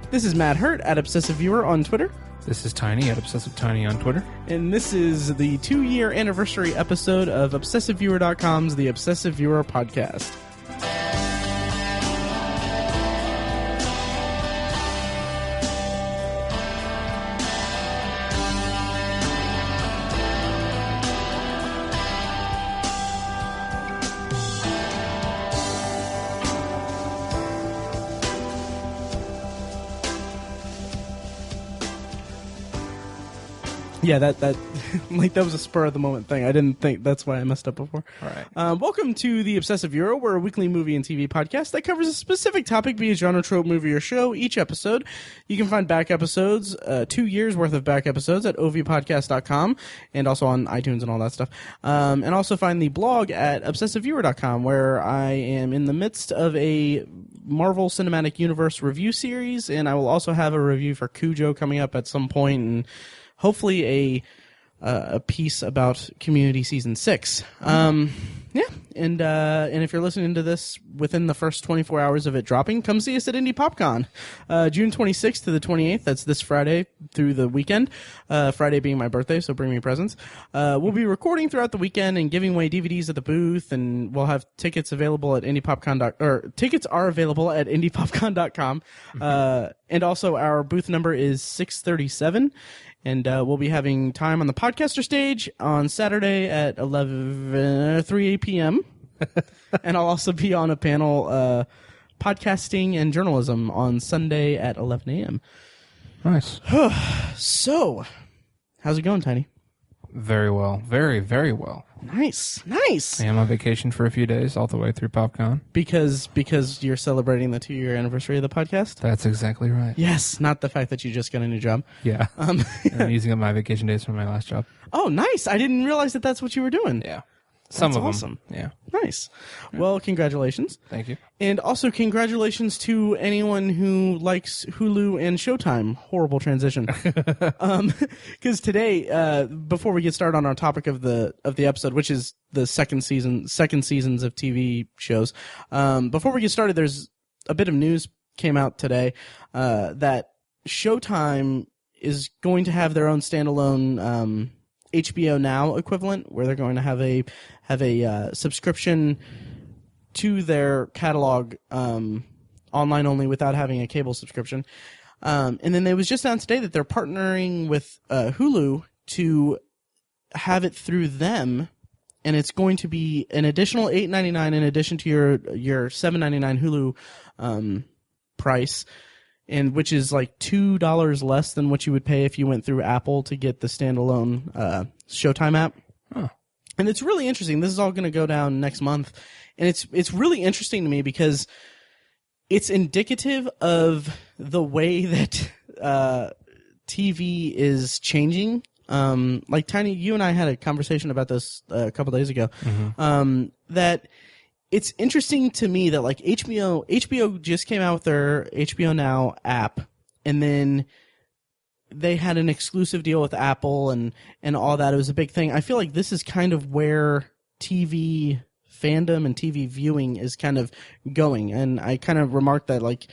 This is Matt Hurt at Obsessive Viewer on Twitter. This is Tiny at Obsessive Tiny on Twitter. And this is the 2-year anniversary episode of ObsessiveViewer.com's The Obsessive Viewer Podcast. Yeah, that was a spur of the moment thing. I didn't think that's why I messed up before. All right. Welcome to the Obsessive Viewer. We're a weekly movie and TV podcast that covers a specific topic, be it genre, trope, movie, or show. Each episode, you can find back episodes, 2 years worth of back episodes at OV112.com and also on iTunes and all that stuff. And also find the blog at ObsessiveViewer.com, where I am in the midst of a Marvel Cinematic Universe review series, and I will also have a review for Cujo coming up at some point, and hopefully a piece about Community Season 6. Yeah, and if you're listening to this within the first 24 hours of it dropping, come see us at Indie PopCon, June 26th to the 28th. That's this Friday through the weekend. Friday being my birthday, so bring me presents. We'll be recording throughout the weekend and giving away DVDs at the booth, and we'll have tickets available at tickets are available at indiepopcon.com. And also our booth number is 637. And we'll be having time on the podcaster stage on Saturday at 3 p.m. And I'll also be on a panel, podcasting and journalism, on Sunday at 11 a.m. Nice. So, how's it going, Tiny? Very well. Very, very well. Nice. I am on vacation for a few days all the way through PopCon. Because you're celebrating the 2-year anniversary of the podcast? That's exactly right. Yes, not the fact that you just got a new job. Yeah. I'm using up my vacation days from my last job. Oh, nice. I didn't realize that that's what you were doing. Yeah. That's Some of awesome. them. Yeah. Nice. Well, congratulations. Thank you. And also congratulations to anyone who likes Hulu and Showtime. Horrible transition. Because today, before we get started on our topic of the episode, which is the second seasons of TV shows, before we get started, there's a bit of news came out today that Showtime is going to have their own standalone HBO Now equivalent, where they're going to have a subscription to their catalog online only without having a cable subscription. And then it was just announced today that they're partnering with Hulu to have it through them, and it's going to be an additional $8.99 in addition to your $7.99 Hulu price. And which is like $2 less than what you would pay if you went through Apple to get the standalone Showtime app. Oh. And it's really interesting. This is all going to go down next month, and it's really interesting to me because it's indicative of the way that TV is changing. Like Tiny, you and I had a conversation about this a couple days ago. Mm-hmm. That. It's interesting to me that like HBO just came out with their HBO Now app, and then they had an exclusive deal with Apple and all that. It was a big thing. I feel like this is kind of where TV fandom and TV viewing is kind of going. And I kind of remarked that like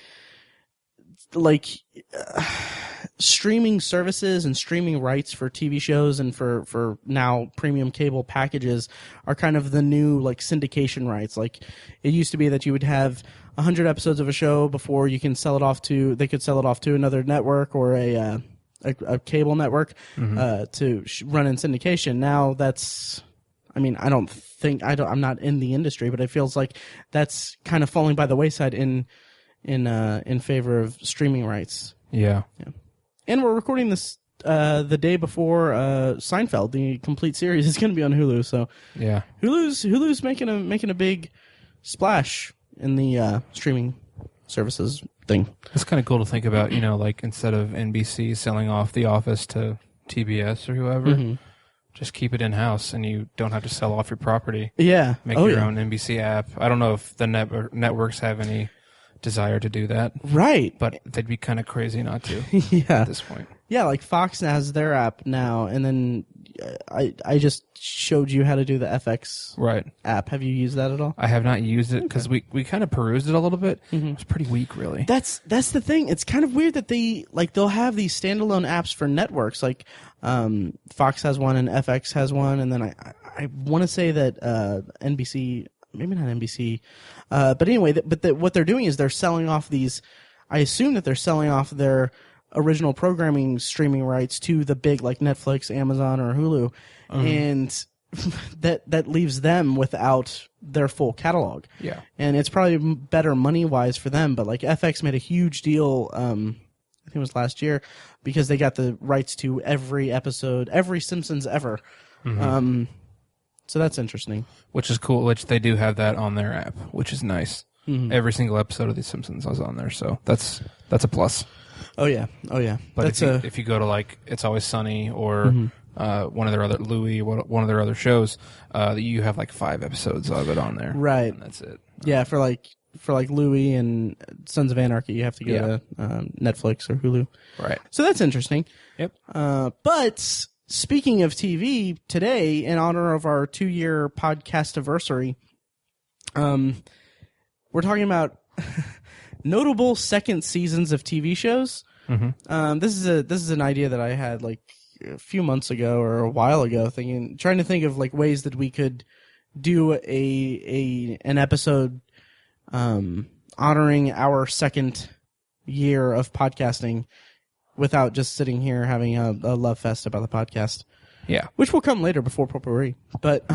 streaming services and streaming rights for TV shows and for now premium cable packages are kind of the new like syndication rights. Like it used to be that you would have 100 episodes of a show before they could sell it off to another network or a cable network to run in syndication. Now I'm not in the industry, but it feels like that's kind of falling by the wayside in favor of streaming rights. Yeah. And we're recording this the day before Seinfeld, the complete series, is going to be on Hulu. So yeah, Hulu's making a big splash in the streaming services thing. It's kind of cool to think about. Like instead of NBC selling off The Office to TBS or whoever, just keep it in house, and you don't have to sell off your property. Yeah, make your own NBC app. I don't know if the networks have any desire to do that, right? But they'd be kind of crazy not to. Yeah, at this point. Yeah, like Fox has their app now, and then I just showed you how to do the FX app. Have you used that at all? I have not used it because we kind of perused it a little bit. It was pretty weak, really. That's the thing. It's kind of weird that they'll have these standalone apps for networks. Like Fox has one and FX has one, and then I want to say that NBC, maybe not NBC, but anyway, what they're doing is they're selling off these. I assume that they're selling off their original programming streaming rights to the big like Netflix, Amazon, or Hulu, and that leaves them without their full catalog. Yeah, and it's probably better money wise for them. But like FX made a huge deal, I think it was last year, because they got the rights to every episode, every Simpsons ever. So that's interesting. Which is cool. Which they do have that on their app, which is nice. Every single episode of The Simpsons is on there, so that's a plus. Oh yeah. But if you go to like It's Always Sunny or one of their other Louie, one of their other shows, you have like 5 episodes of it on there, right? And that's it. Yeah, for like Louie and Sons of Anarchy, you have to go to Netflix or Hulu, right? So that's interesting. Yep. But speaking of TV, today, in honor of our 2-year podcast anniversary, we're talking about notable second seasons of TV shows. This is an idea that I had like a few months ago or a while ago, trying to think of like ways that we could do an episode honoring our second year of podcasting without just sitting here having a love fest about the podcast. Yeah, which will come later before potpourri. But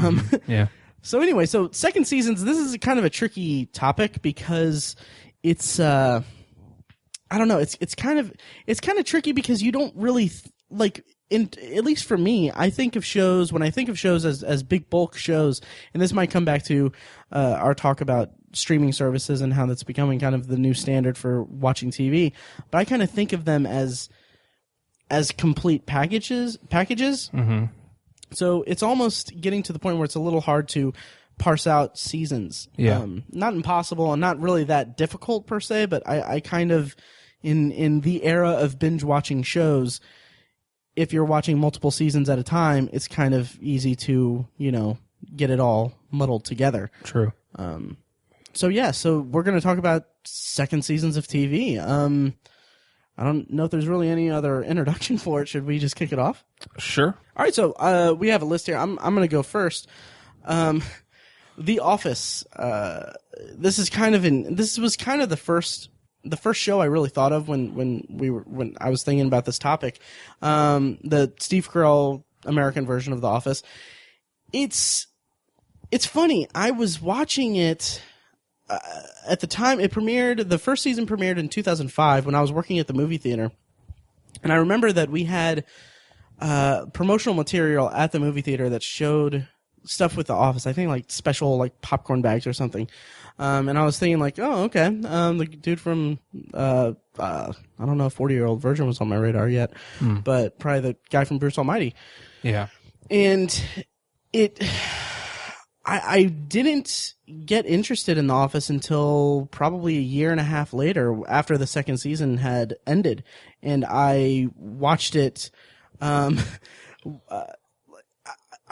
yeah. So anyway, second seasons. This is kind of a tricky topic because it's I don't know. It's kind of tricky because you don't really at least for me, I think of shows when I think of shows as big bulk shows, and this might come back to our talk about streaming services and how that's becoming kind of the new standard for watching TV. But I kind of think of them as complete packages. So it's almost getting to the point where it's a little hard to parse out seasons. Yeah. Not impossible and not really that difficult per se, but I kind of, in the era of binge watching shows, if you're watching multiple seasons at a time, it's kind of easy to, get it all muddled together. True. So we're going to talk about second seasons of TV. I don't know if there's really any other introduction for it. Should we just kick it off? Sure. All right, so we have a list here. I'm going to go first. The Office. This was kind of the first show I really thought of when I was thinking about this topic. The Steve Carell American version of The Office. It's funny. I was watching it. At the time it premiered, the first season premiered in 2005 when I was working at the movie theater. And I remember that we had promotional material at the movie theater that showed stuff with The Office. I think like special like popcorn bags or something. And I was thinking like, oh, okay. The dude from, I don't know if 40-Year-Old Virgin was on my radar yet, but probably the guy from Bruce Almighty. Yeah. And I didn't get interested in The Office until probably a year and a half later, after the second season had ended, and I watched it. I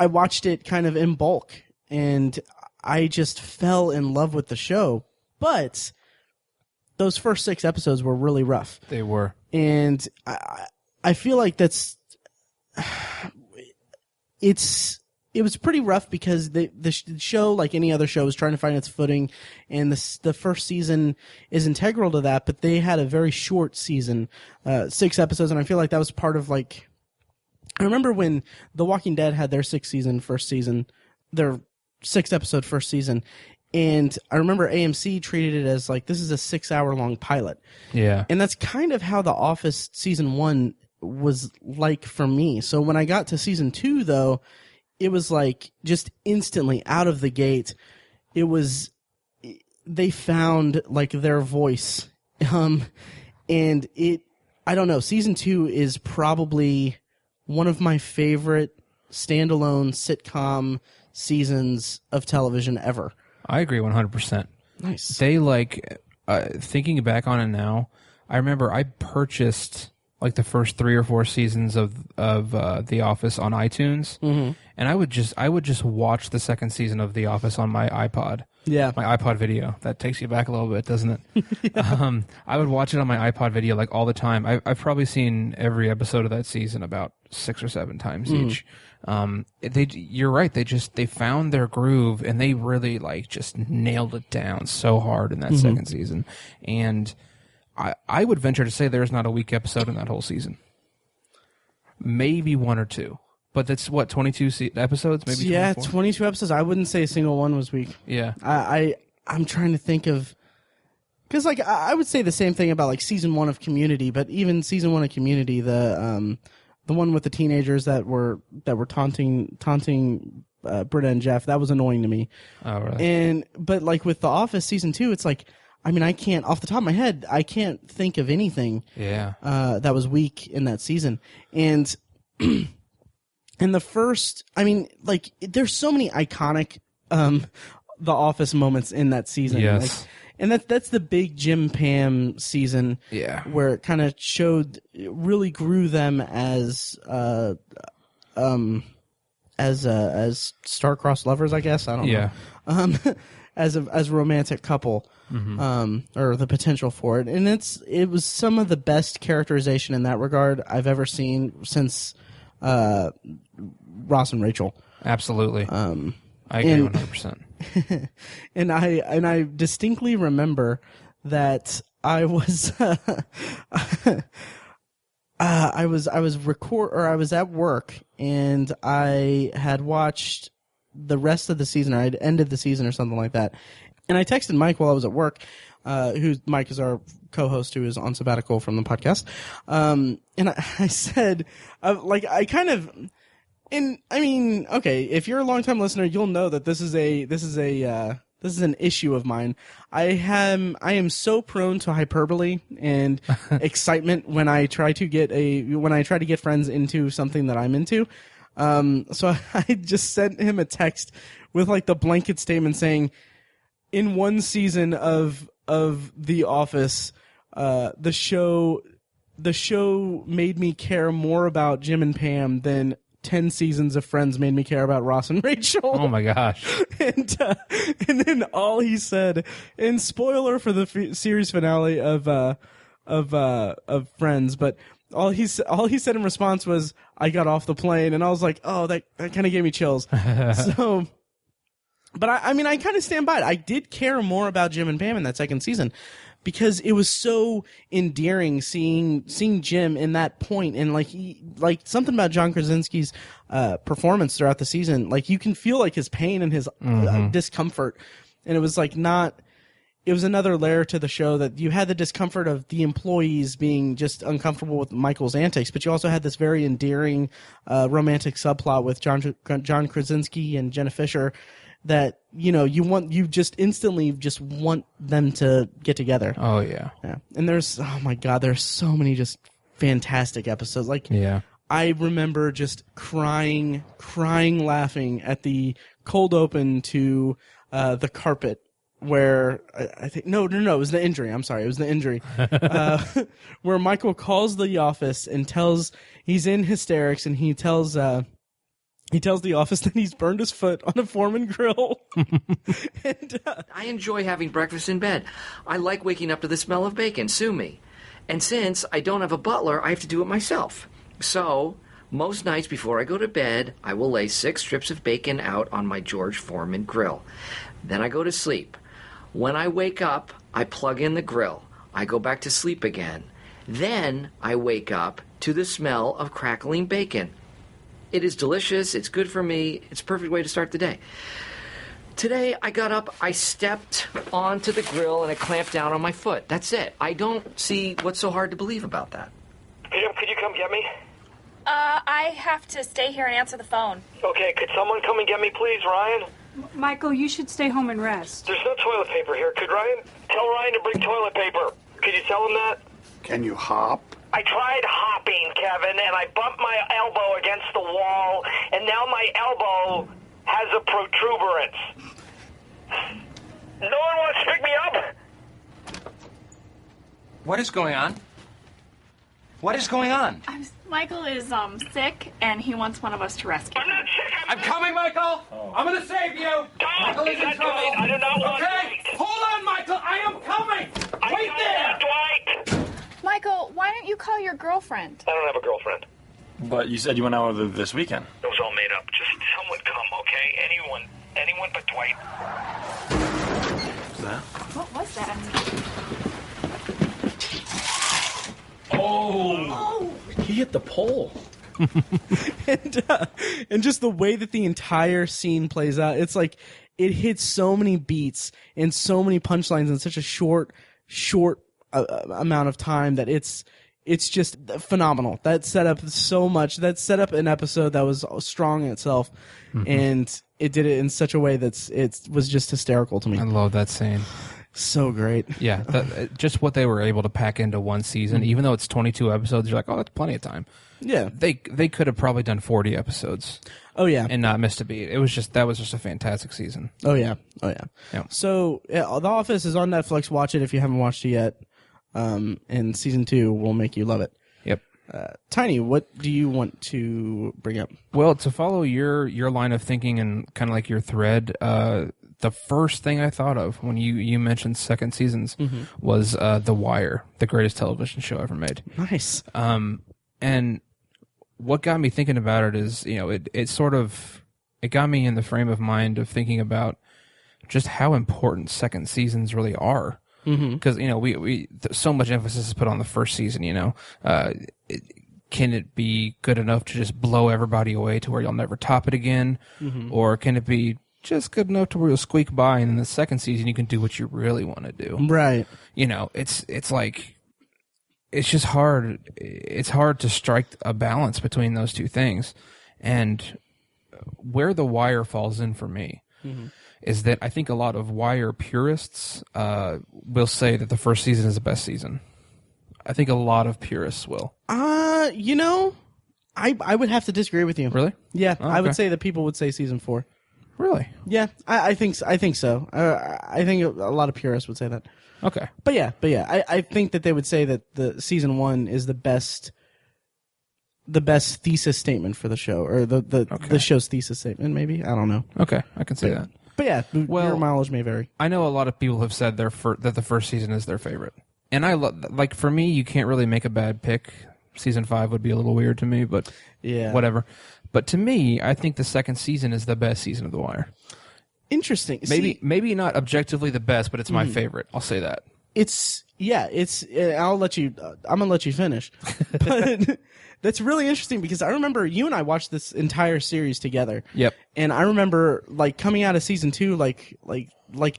watched it kind of in bulk, and I just fell in love with the show. But those first 6 episodes were really rough. They were, and I feel like it was pretty rough because the show, like any other show, was trying to find its footing, and the first season is integral to that. But they had a very short season, 6 episodes, and I feel like that was part of like. I remember when The Walking Dead had their 6th episode first season, and I remember AMC treated it as like this is a 6-hour long pilot. Yeah, and that's kind of how The Office season 1 was like for me. So when I got to season 2, though. It was like just instantly out of the gate. They found like their voice. And I don't know, season 2 is probably one of my favorite standalone sitcom seasons of television ever. I agree 100%. Nice. They thinking back on it now, I remember I purchased like the first 3 or 4 seasons of The Office on iTunes, and I would just watch the second season of The Office on my iPod. Yeah, my iPod Video. That takes you back a little bit, doesn't it? Yeah. I would watch it on my iPod Video like all the time. I've probably seen every episode of that season about 6 or 7 times each. You're right. They found their groove, and they really like just nailed it down so hard in that second season. And I would venture to say there's not a weak episode in that whole season. Maybe 1 or 2. But that's what, 22 episodes? Maybe 24? Yeah, 22 episodes. I wouldn't say a single one was weak. Yeah. I'm trying to think of... Because like I would say the same thing about like season 1 of Community, but even season 1 of Community, the one with the teenagers that were taunting Britta and Jeff, that was annoying to me. Oh, really? But like with The Office season 2, it's like, I mean, I can't, off the top of my head, I can't think of anything that was weak in that season. And in the first, I mean, like, there's so many iconic The Office moments in that season. Yes. Like, and that's the big Jim Pam season. Yeah. Where it kind of really grew them as star-crossed lovers, I guess. I don't know. As a romantic couple. Or the potential for it. And it was some of the best characterization in that regard I've ever seen since Ross and Rachel. Absolutely. I agree 100%. And I distinctly remember that I was I was at work, and I had watched the rest of the season, or I'd ended the season or something like that. And I texted Mike while I was at work, Mike is our co-host who is on sabbatical from the podcast. And I said, okay, if you're a longtime listener, you'll know that this is an issue of mine. I am so prone to hyperbole and excitement when I try to get friends into something that I'm into. So I just sent him a text with like the blanket statement saying, in one season of The Office, the show made me care more about Jim and Pam than 10 seasons of Friends made me care about Ross and Rachel. Oh my gosh. And then all he said, and spoiler for the series finale of Friends, but all he said in response was, "I got off the plane," and I was like, "Oh, that kind of gave me chills." So, but I mean, I kind of stand by it. I did care more about Jim and Pam in that second season, because it was so endearing seeing Jim in that point, and like something about John Krasinski's performance throughout the season. Like, you can feel like his pain and his discomfort, and it was like it was another layer to the show, that you had the discomfort of the employees being just uncomfortable with Michael's antics, but you also had this very endearing romantic subplot with John Krasinski and Jenna Fisher, that you just instantly just want them to get together. Oh yeah. And there's so many just fantastic episodes. Like, I remember just crying laughing at the cold open to The Carpet, where I think no, it was the injury. I'm sorry, it was the injury. Where Michael calls the office and he's in hysterics, and he tells the office that he's burned his foot on a Foreman grill. And, I enjoy having breakfast in bed. I like waking up to the smell of bacon. Sue me. And since I don't have a butler, I have to do it myself. So, most nights before I go to bed, I will lay 6 strips of bacon out on my George Foreman grill. Then I go to sleep. When I wake up, I plug in the grill. I go back to sleep again. Then I wake up to the smell of crackling bacon. It is delicious. It's good for me. It's a perfect way to start the day. Today, I got up, I stepped onto the grill, and it clamped down on my foot. That's it. I don't see what's so hard to believe about that. Pam, could you come get me? I have to stay here and answer the phone. Okay, could someone come and get me, please, Ryan? Michael, you should stay home and rest. There's no toilet paper here. Could Ryan... Tell Ryan to bring toilet paper. Could you tell him that? Can you hop? I tried hopping, Kevin, and I bumped my elbow against the wall, and now my elbow has a protuberance. No one wants to pick me up? What is going on? What is going on? Michael is sick, and he wants one of us to rescue him. I'm not sick. I'm coming, Michael. I'm going to save you. Michael is in trouble. Dwight. I do not want Okay, Dwight. hold on, Michael. I am coming. I Wait don't there. want Dwight. Michael, why don't you call your girlfriend? I don't have a girlfriend. But you said you went out with her this weekend. It was all made up. Just someone come, okay? Anyone but Dwight. What's that? What was that? Oh! He hit the pole. and just the way that the entire scene plays out, it's like it hits so many beats and so many punchlines in such a short amount of time that it's just phenomenal. That set up so much. That set up an episode that was strong in itself, and it did it in such a way it was just hysterical to me. I love that scene. So great. Yeah, just what they were able to pack into one season, even though it's 22 episodes, you're like, oh, that's plenty of time. Yeah. They could have probably done 40 episodes. Oh yeah. And not missed a beat. That was just a fantastic season. Oh yeah. Yeah. So The Office is on Netflix. Watch it if you haven't watched it yet. And season 2 will make you love it. Yep. Tiny, what do you want to bring up? Well, to follow your line of thinking and kind of like your thread, the first thing I thought of when you mentioned second seasons was The Wire, the greatest television show ever made. Nice. And what got me thinking about it is, it got me in the frame of mind of thinking about just how important second seasons really are. Because we so much emphasis is put on the first season. Can it be good enough to just blow everybody away to where you'll never top it again, or can it be just good enough to where you'll squeak by, and in the second season you can do what you really want to do? Right. It's like it's just hard. It's hard to strike a balance between those two things, and where The Wire falls in for me. Is that I think a lot of Wire purists will say that the first season is the best season. I think a lot of purists will. I would have to disagree with you. Really? Yeah, Oh, I would okay. say that people would say season 4. Really? Yeah, I think so. I think a lot of purists would say that. Okay. But yeah, I think that they would say that the season 1 is the best thesis statement for the show, or the show's thesis statement. Maybe, I don't know. Okay, I can see that. But yeah, Well, your mileage may vary. I know a lot of people have said that the first season is their favorite, and like for me, you can't really make a bad pick. Season 5 would be a little weird to me, but Yeah, whatever. But to me, I think the second season is the best season of The Wire. interesting. Maybe not objectively the best, but it's my favorite. I'll say that. I'm gonna let you finish. But that's really interesting because I remember you and I watched this entire series together. Yep. And I remember like coming out of season 2, like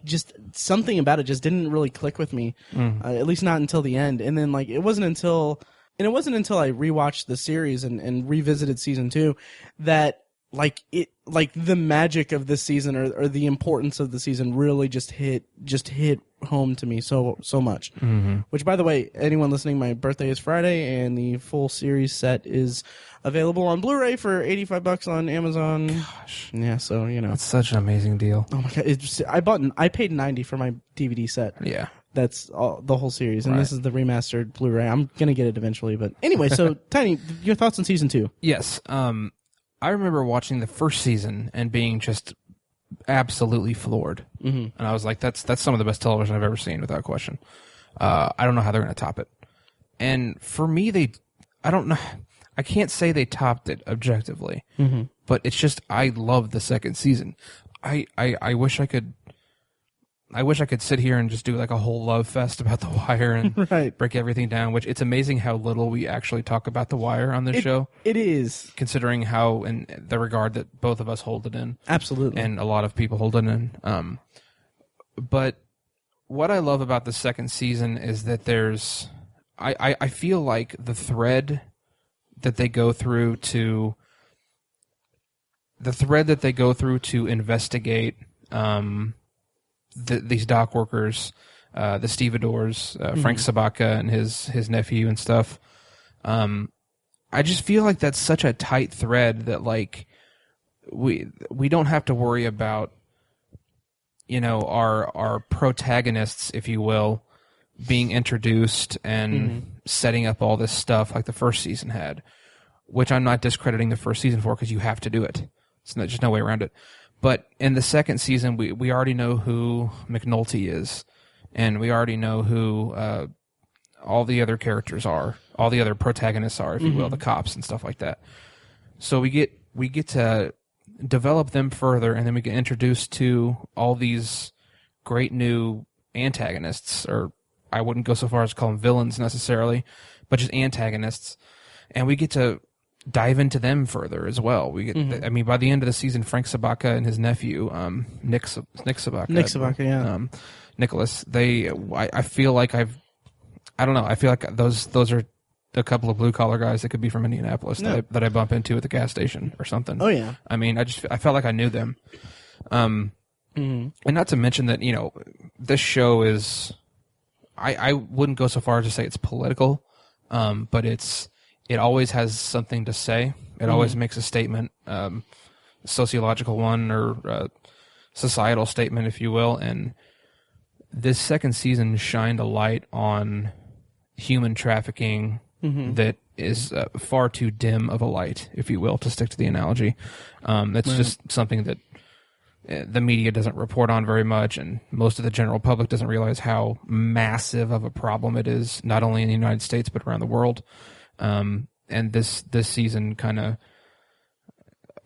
just something about it just didn't really click with me, at least not until the end. And then it wasn't until I rewatched the series and revisited season 2 that the magic of this season or the importance of the season really just hit home to me so much. Which, by the way, anyone listening, my birthday is Friday, and the full series set is available on Blu-ray for $85 on Amazon. Gosh, yeah, so That's such an amazing deal. Oh my god! I paid $90 for my DVD set. Yeah. That's the whole series, and Right. this is the remastered Blu-ray. I'm gonna get it eventually, but anyway. So, Tiny, your thoughts on season 2? Yes. I remember watching the first season and being just absolutely floored. And I was like, that's some of the best television I've ever seen, without question. I don't know how they're going to top it. And for me, I don't know. I can't say they topped it objectively, but it's just, I love the second season. I wish I could sit here and just do like a whole love fest about The Wire and Right. break everything down, which it's amazing how little we actually talk about The Wire on this show. It is. Considering how, in the regard that both of us hold it in. Absolutely. And a lot of people hold it in. But what I love about the second season is that I feel like the thread that they go through to investigate these dock workers, the stevedores, Frank Sabaka and his nephew and stuff. I just feel like that's such a tight thread that we don't have to worry about, our protagonists, if you will, being introduced and setting up all this stuff like the first season had, which I'm not discrediting the first season for because you have to do it. There's just no way around it. But in the second season, we already know who McNulty is, and we already know who all the other characters are, all the other protagonists are, if you will, the cops and stuff like that. So we get to develop them further, and then we get introduced to all these great new antagonists, or I wouldn't go so far as to call them villains necessarily, but just antagonists, and we get to dive into them further as well. We get, I mean, by the end of the season, Frank Sabaka and his nephew, Nick Sabaka, Nicholas. I feel like I don't know. I feel like those are a couple of blue collar guys that could be from Indianapolis that I bump into at the gas station or something. Oh yeah. I mean, I felt like I knew them. And not to mention that, you know, this show is, I wouldn't go so far as to say it's political, but it always has something to say. It always makes a statement, sociological one or societal statement, if you will. And this second season shined a light on human trafficking that is far too dim of a light, if you will, to stick to the analogy. That's just something that the media doesn't report on very much, and most of the general public doesn't realize how massive of a problem it is, not only in the United States but around the world. And this season kind of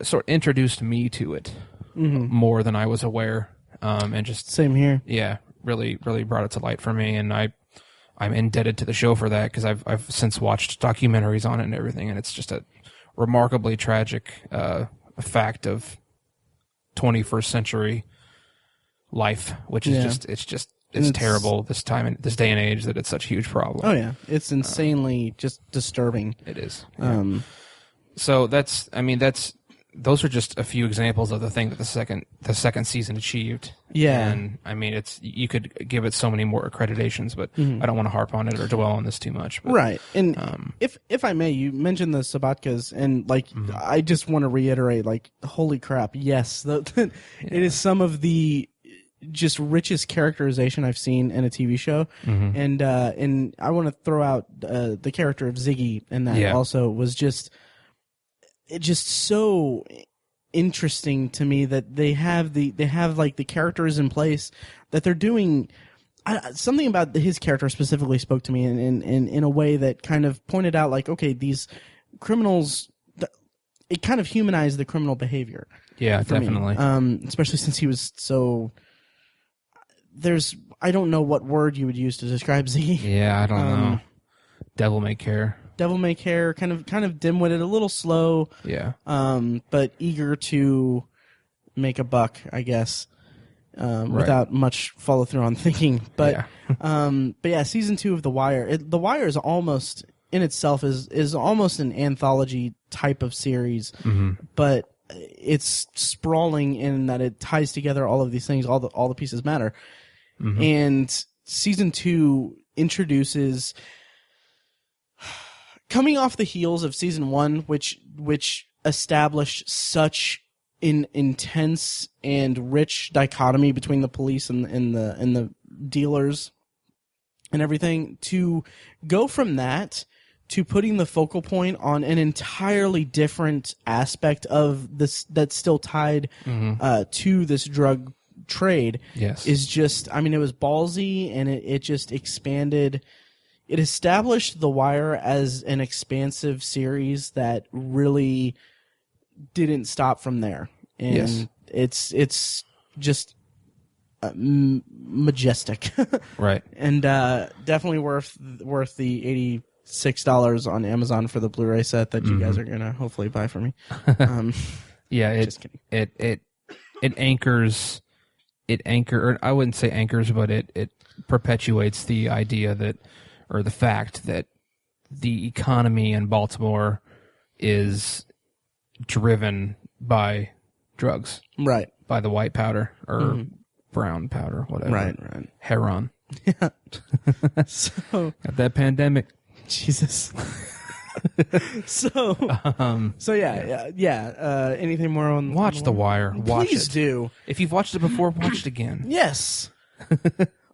sort of introduced me to it more than I was aware, and just same here. Yeah, really brought it to light for me, and I'm indebted to the show for that because I've since watched documentaries on it and everything, and it's just a remarkably tragic fact of 21st century life, which is it's terrible this time in this day and age that it's such a huge problem. Oh yeah, it's insanely just disturbing. It is. Yeah. So those are just a few examples of the thing that the second season achieved. Yeah. And I mean, you could give it so many more accreditations, but I don't want to harp on it or dwell on this too much. But, right. And if I may, you mentioned the Sabatkas, and I just want to reiterate, holy crap, yes, it is some of the just richest characterization I've seen in a TV show, and I want to throw out the character of Ziggy, and that also was just so interesting to me that they have the characters in place that they're doing. Something about his character specifically spoke to me in a way that kind of pointed out, okay, these criminals, it kind of humanized the criminal behavior. Yeah, definitely. Especially since he was so. I don't know what word you would use to describe Ziggy. Yeah, I don't know. Devil may care. Devil may care, kind of dim-witted, a little slow. Yeah. But eager to make a buck, I guess, without much follow through on thinking. But yeah, season 2 of The Wire. The Wire is almost in itself is almost an anthology type of series, but it's sprawling in that it ties together all of these things. All the pieces matter, and season 2 introduces. Coming off the heels of season 1, which established such an intense and rich dichotomy between the police and the dealers and everything, to go from that to putting the focal point on an entirely different aspect of this that's still tied to this drug trade is just, it was ballsy, and it just expanded. It established The Wire as an expansive series that really didn't stop from there, and it's just majestic, right? And definitely worth the $86 on Amazon for the Blu-ray set that you guys are gonna hopefully buy for me. It anchors. Or I wouldn't say anchors, but it perpetuates the idea that. Or the fact that the economy in Baltimore is driven by drugs. Right. By the white powder or brown powder, whatever. Right. Heron. Yeah. So got that pandemic. Jesus. So yeah. Anything more on Watch The Wire. Watch Please it. do. If you've watched it before, watch it again. Yes.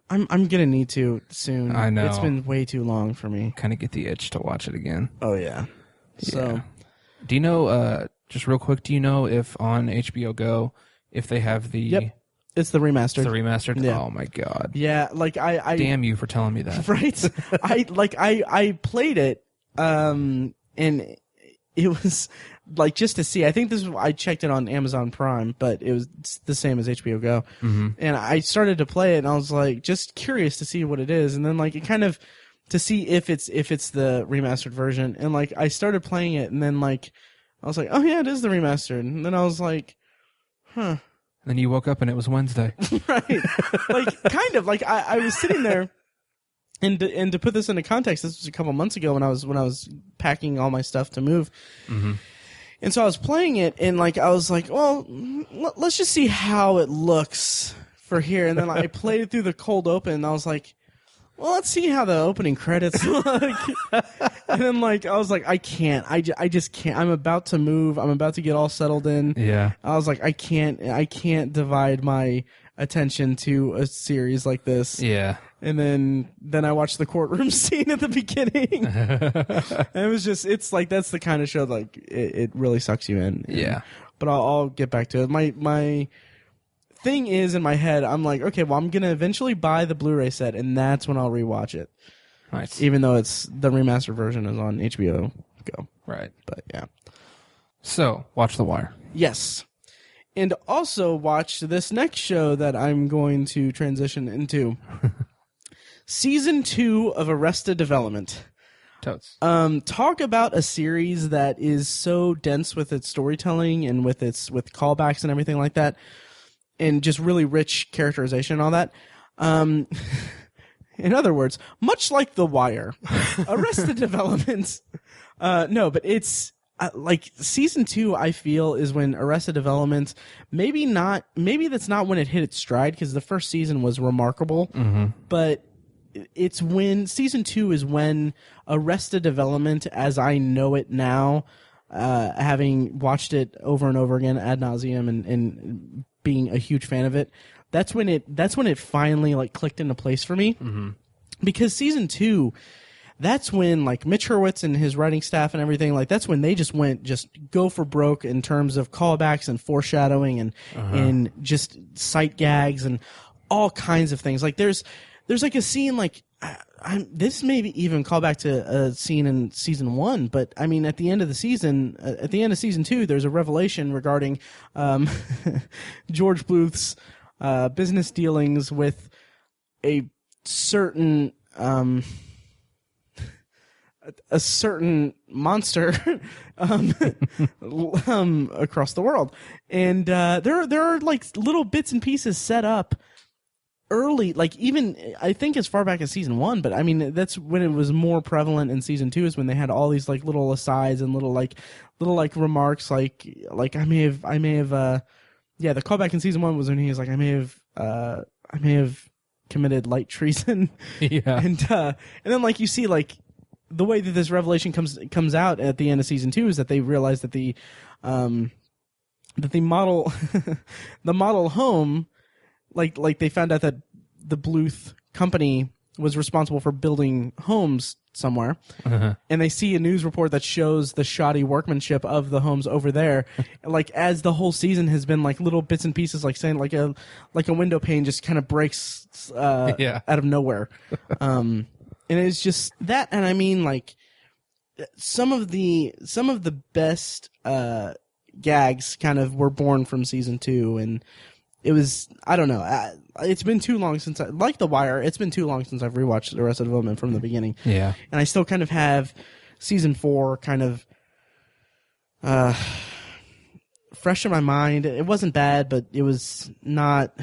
I'm gonna need to soon. I know. It's been way too long for me. Kind of get the itch to watch it again. Oh yeah. So, do you know? Just real quick, do you know if on HBO Go if they have the? Yep. It's the remastered. The remastered. Yeah. Oh my god. Yeah, like I damn you for telling me that. Right. I played it, and it was like just to see. I think I checked it on Amazon Prime, but it's the same as HBO Go. Mm-hmm. And I started to play it, and I was like just curious to see what it is, and then like it kind of to see if it's the remastered version. And like I started playing it, and then like I was like, oh yeah, it is the remastered. And then I was like, huh. Then you woke up and it was Wednesday. Right. Like kind of like I was sitting there. And to put this into context, this was a couple months ago when I was packing all my stuff to move, and so I was playing it, and like I was like, well, let's just see how it looks for here, and then I played it through the cold open, and I was like, well, let's see how the opening credits look, and then like I was like, I can't, I just can't. I'm about to move, I'm about to get all settled in. Yeah, I was like, I can't divide my attention to a series like this. Yeah. And then I watched the courtroom scene at the beginning. And it was just, it's like, that's the kind of show like it really sucks you in. Yeah. But I'll get back to it. My thing is in my head, I'm like, okay, well, I'm going to eventually buy the Blu-ray set, and that's when I'll rewatch it. Nice. Even though it's the remastered version is on HBO Go. Right. But yeah. So, watch The Wire. Yes. And also watch this next show that I'm going to transition into. Season 2 of Arrested Development. Totes. Talk about a series that is so dense with its storytelling and with callbacks and everything like that, and just really rich characterization and all that. In other words, much like The Wire, Arrested Development. No, but it's like season 2. I feel is when Arrested Development. Maybe that's not when it hit its stride, because the first season was remarkable, but. It's when season 2 is when Arrested Development, as I know it now, having watched it over and over again ad nauseum and being a huge fan of it, that's when it finally like clicked into place for me. Because season 2, that's when like Mitch Hurwitz and his writing staff and everything, like that's when they just go for broke in terms of callbacks and foreshadowing and just sight gags and all kinds of things. Like there's like a scene like this may even call back to a scene in season 1, but I mean at the end of season 2, there's a revelation regarding George Bluth's business dealings with a certain monster across the world, and there are like little bits and pieces set up early, like even I think as far back as season 1, but I mean that's when it was more prevalent in season 2, is when they had all these like little asides and little remarks like I may have the callback in season 1 was when he was like I may have committed light treason. Yeah. And then like you see like the way that this revelation comes out at the end of season 2 is that they realize that the model the model home, like they found out that the Bluth company was responsible for building homes somewhere, and they see a news report that shows the shoddy workmanship of the homes over there. Like as the whole season has been like little bits and pieces, like saying like a window pane just kind of breaks out of nowhere, and it's just that. And I mean like some of the best gags kind of were born from season 2, and it was, I don't know, it's been too long since like The Wire, it's been too long since I've rewatched Arrested Development from the beginning. Yeah. And I still kind of have season 4 kind of fresh in my mind. It wasn't bad, but it was not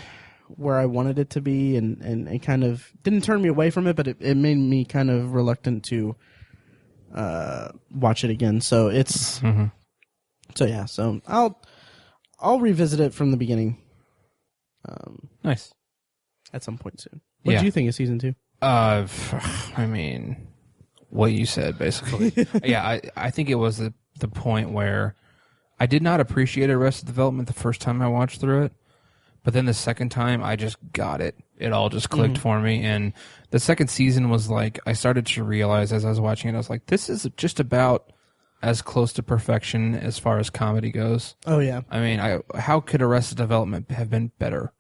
where I wanted it to be, and it kind of didn't turn me away from it, but it made me kind of reluctant to watch it again. So it's, so I'll revisit it from the beginning. Nice. At some point soon. What do you think of season 2? I mean, what you said basically. Yeah, I think it was the point where I did not appreciate Arrested Development the first time I watched through it, but then the second time I just got it. it all just clicked for me. And the second season was like, I started to realize as I was watching it, I was like, this is just about as close to perfection as far as comedy goes. Oh yeah. I mean, how could Arrested Development have been better?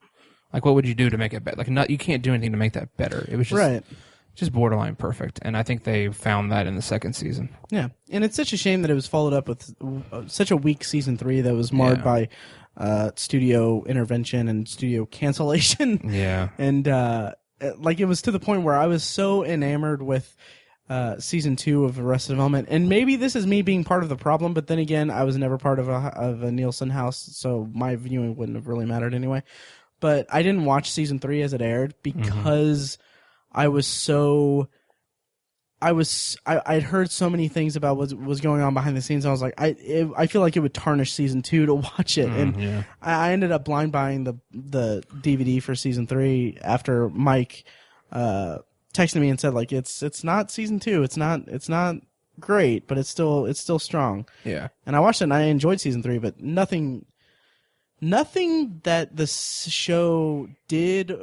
Like, what would you do to make it better? Like, you can't do anything to make that better. It was just just borderline perfect, and I think they found that in the second season. Yeah, and it's such a shame that it was followed up with such a weak season 3 that was marred by studio intervention and studio cancellation. Yeah, and like it was to the point where I was so enamored with season 2 of Arrested Development, and maybe this is me being part of the problem, but then again, I was never part of a Nielsen house, so my viewing wouldn't have really mattered anyway. But I didn't watch season 3 as it aired because I was so. I'd heard so many things about what was going on behind the scenes. I was like, I feel like it would tarnish season 2 to watch it, and I ended up blind buying the DVD for season 3 after Mike texted me and said like it's not season 2, it's not great, but it's still strong. Yeah, and I watched it and I enjoyed season 3, but nothing that the show did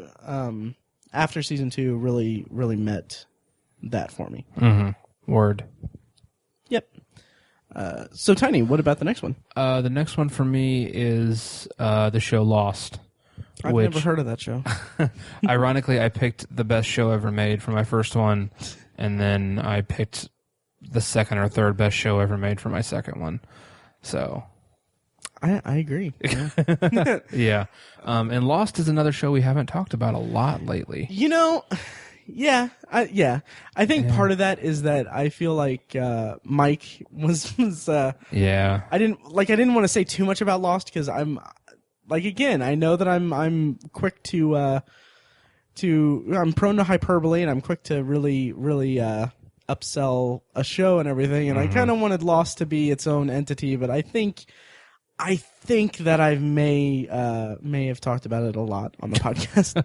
after season 2 really met that for me. Word. Yep. So Tiny, what about the next one? The next one for me is the show Lost. I've never heard of that show. Ironically, I picked the best show ever made for my first one, and then I picked the second or third best show ever made for my second one. So I agree. Yeah. Yeah. And Lost is another show we haven't talked about a lot lately. You know, I think part of that is that I feel like Mike was yeah. I didn't want to say too much about Lost because I'm like, again, I know that I'm quick to I'm prone to hyperbole, and I'm quick to really upsell a show and everything, and I kind of wanted Lost to be its own entity, but I think that I may have talked about it a lot on the podcast.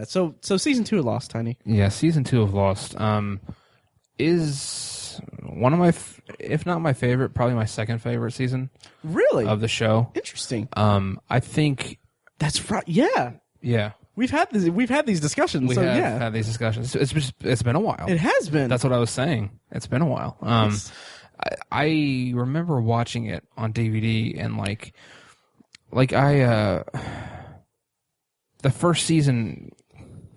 So season 2 of Lost, Tiny. Yeah, season 2 of Lost is one of my, if not my favorite, probably my second favorite season. Really? Of the show. Interesting. I think that's right. Yeah. Yeah. We've had these discussions. Had these discussions. It's been a while. It has been. That's what I was saying. It's been a while. I remember watching it on DVD and the first season,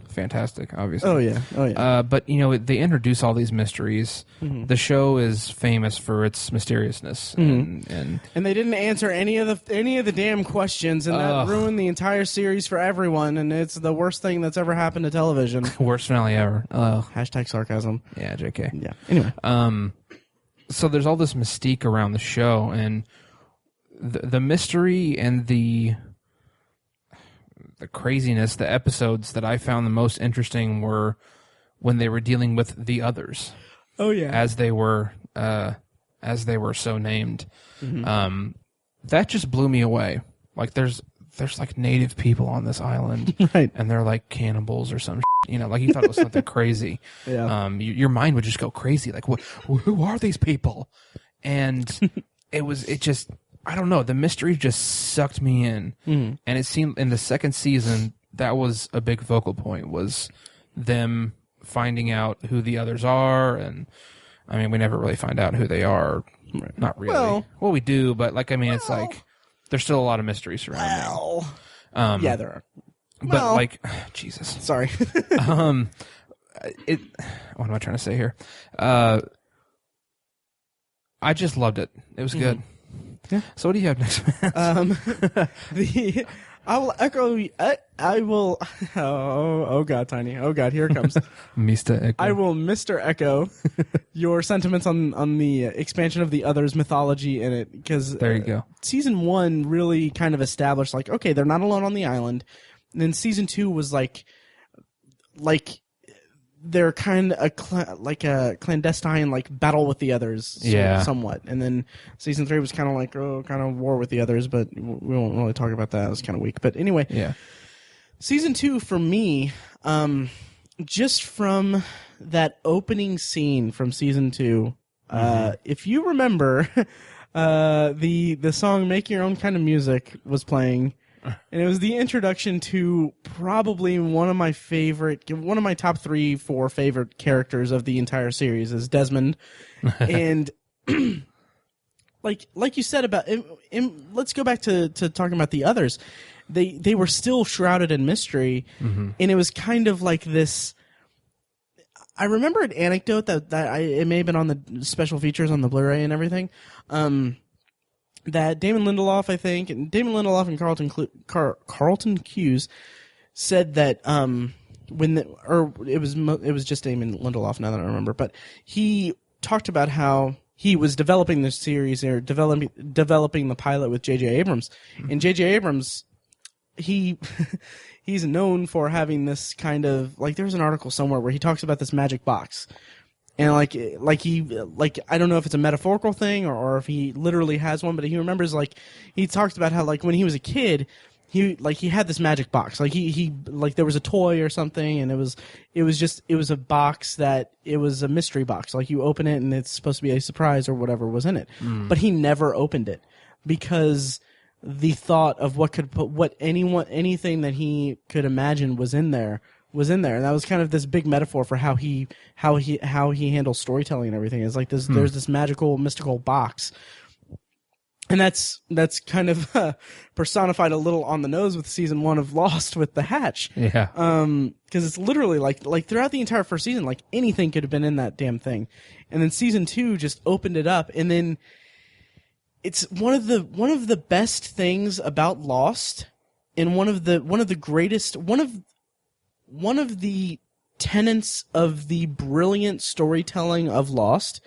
fantastic, obviously. Oh yeah. But they introduce all these mysteries. The show is famous for its mysteriousness, and they didn't answer any of the damn questions, and that ruined the entire series for everyone. And it's the worst thing that's ever happened to television. Worst finale ever. Hashtag sarcasm. Yeah, JK. Yeah. Anyway. So there's all this mystique around the show, and the mystery and the craziness, the episodes that I found the most interesting were when they were dealing with the others. Oh yeah. As they were so named. That just blew me away. Like there's like native people on this island, right? And they're like cannibals or some like you thought it was something crazy. Yeah. Your mind would just go crazy. Like, who are these people? And it just, I don't know. The mystery just sucked me in. And it seemed in the second season, that was a big focal point, was them finding out who the others are. And I mean, we never really find out who they are. Right. Not really. Well, we do, but it's like, there's still a lot of mysteries surrounding. Yeah, there are. But Jesus. Sorry. What am I trying to say here? I just loved it. It was good. Yeah. So what do you have next? I will echo. I will. Oh God, Tiny. Oh God, here it comes. Mr. Echo. I will Mr. Echo your sentiments on the expansion of the others' mythology in it, because there you go. Season 1 really kind of established okay, they're not alone on the island. And then season 2 was like they're kind of a clandestine battle with the others, somewhat. And then season 3 was kind of war with the others, but we won't really talk about that. It was kind of weak. But anyway, yeah. Season 2 for me, just from that opening scene from season 2, if you remember, the song "Make Your Own Kind of Music" was playing. And it was the introduction to probably one of my top 3-4 favorite characters of the entire series is Desmond. And like you said about, let's go back to talking about the others. They were still shrouded in mystery, and it was kind of like this. I remember an anecdote it may have been on the special features on the Blu-ray and everything. That Damon Lindelof, I think, and Damon Lindelof and Carlton Cuse said that it was just Damon Lindelof now that I remember, but he talked about how he was developing this series or developing the pilot with J.J. Abrams, and J.J. Abrams. He's known for having this kind of like there's an article somewhere where he talks about this magic box, and like I don't know if it's a metaphorical thing or if he literally has one, but he remembers like he talked about how like when he was a kid he had this magic box, like he like there was a toy or something, and it was a box that it was a mystery box, like you open it and it's supposed to be a surprise or whatever was in it, but he never opened it because the thought of anything that he could imagine was in there, and that was kind of this big metaphor for how he handles storytelling and everything. It's like this, there's this magical, mystical box, and that's kind of personified a little on the nose with season 1 of Lost with the hatch. Yeah. Because it's literally like throughout the entire first season, like anything could have been in that damn thing, and then season 2 just opened it up, and then. It's one of the best things about Lost, and one of the tenets of the brilliant storytelling of Lost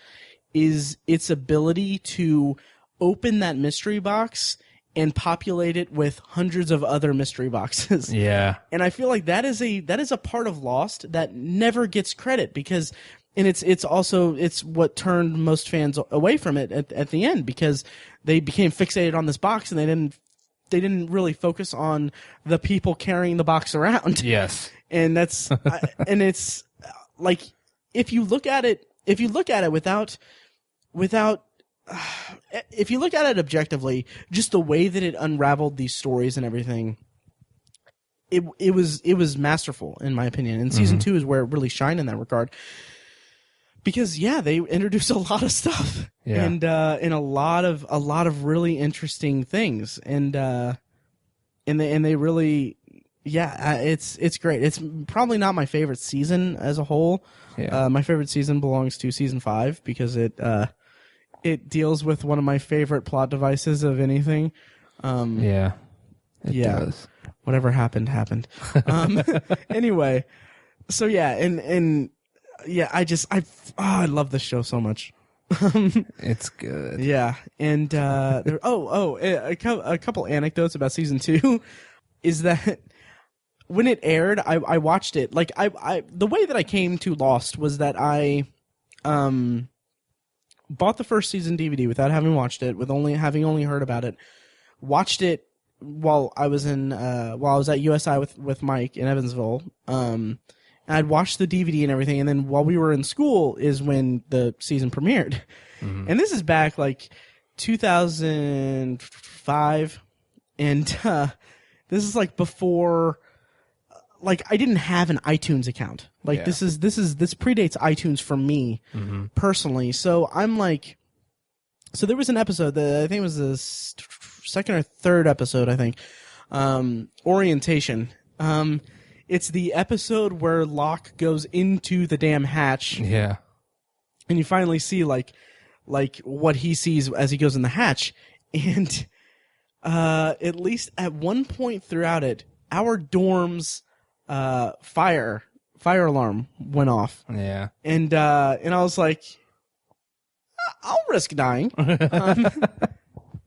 is its ability to open that mystery box and populate it with hundreds of other mystery boxes. Yeah. And I feel like that is a part of Lost that never gets credit because. And it's also what turned most fans away from it at the end because they became fixated on this box and they didn't really focus on the people carrying the box around. Yes. And that's and it's like if you look at it without if you look at it objectively, just the way that it unraveled these stories and everything, it was masterful in my opinion. And season 2 is where it really shined in that regard. Because they introduced a lot of stuff, and a lot of really interesting things, and they really, it's great. It's probably not my favorite season as a whole. Yeah. My favorite season belongs to season 5 because it deals with one of my favorite plot devices of anything. It does. Whatever happened. Anyway, so and. Yeah, I love this show so much. It's good. Yeah, and a couple anecdotes about season 2 is that when it aired, I watched it. Like I the way that I came to Lost was that I bought the first season DVD without having watched it, with having only heard about it. Watched it while I was at USI with Mike in Evansville. I'd watched the DVD and everything, and then while we were in school is when the season premiered. Mm-hmm. And this is back, 2005, and this is, before... I didn't have an iTunes account. This predates iTunes for me, personally. So I'm So there was an episode, I think it was the second or third episode, Orientation. It's the episode where Locke goes into the damn hatch. Yeah. And you finally see what he sees as he goes in the hatch. And at least at one point throughout it, our dorm's fire alarm went off. Yeah. And I was like, I'll risk dying.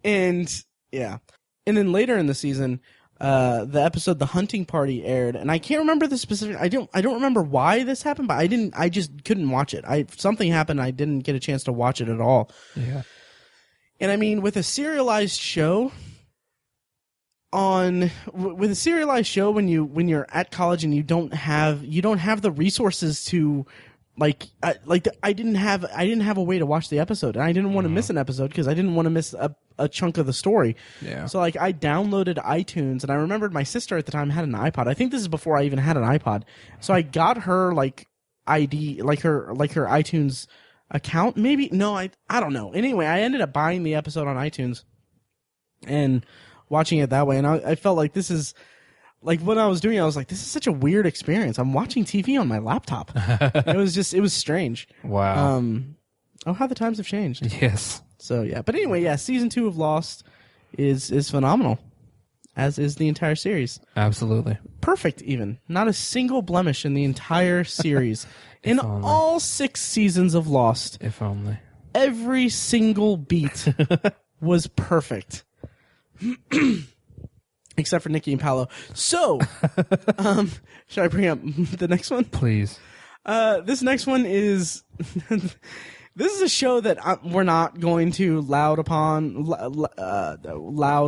And yeah. And then later in the season, the episode The Hunting Party aired, and I can't remember the specific. I don't remember why this happened, but I just couldn't watch it. Something happened. I didn't get a chance to watch it at all. Yeah. And I mean, with a serialized show, when you're at college and you don't have the resources to I didn't have a way to watch the episode, and I didn't want to miss an episode because I didn't want to miss a chunk of the story. Yeah. So like I downloaded iTunes, and I remembered my sister at the time had an iPod. I think this is before I even had an iPod. So I got her like ID, like her iTunes account. Maybe no, I don't know. Anyway, I ended up buying the episode on iTunes and watching it that way, and I felt like this is. Like, when I was doing it, I was like, this is such a weird experience. I'm watching TV on my laptop. It was strange. Wow. How the times have changed. Yes. So, yeah. But anyway, yeah, season 2 of Lost is phenomenal, as is the entire series. Absolutely. Perfect, even. Not a single blemish in the entire series. In only. all 6 seasons of Lost. If only. Every single beat was perfect. Except for Nikki and Paolo. So, should I bring up the next one? Please. This next one is... This is a show that we're not going to loud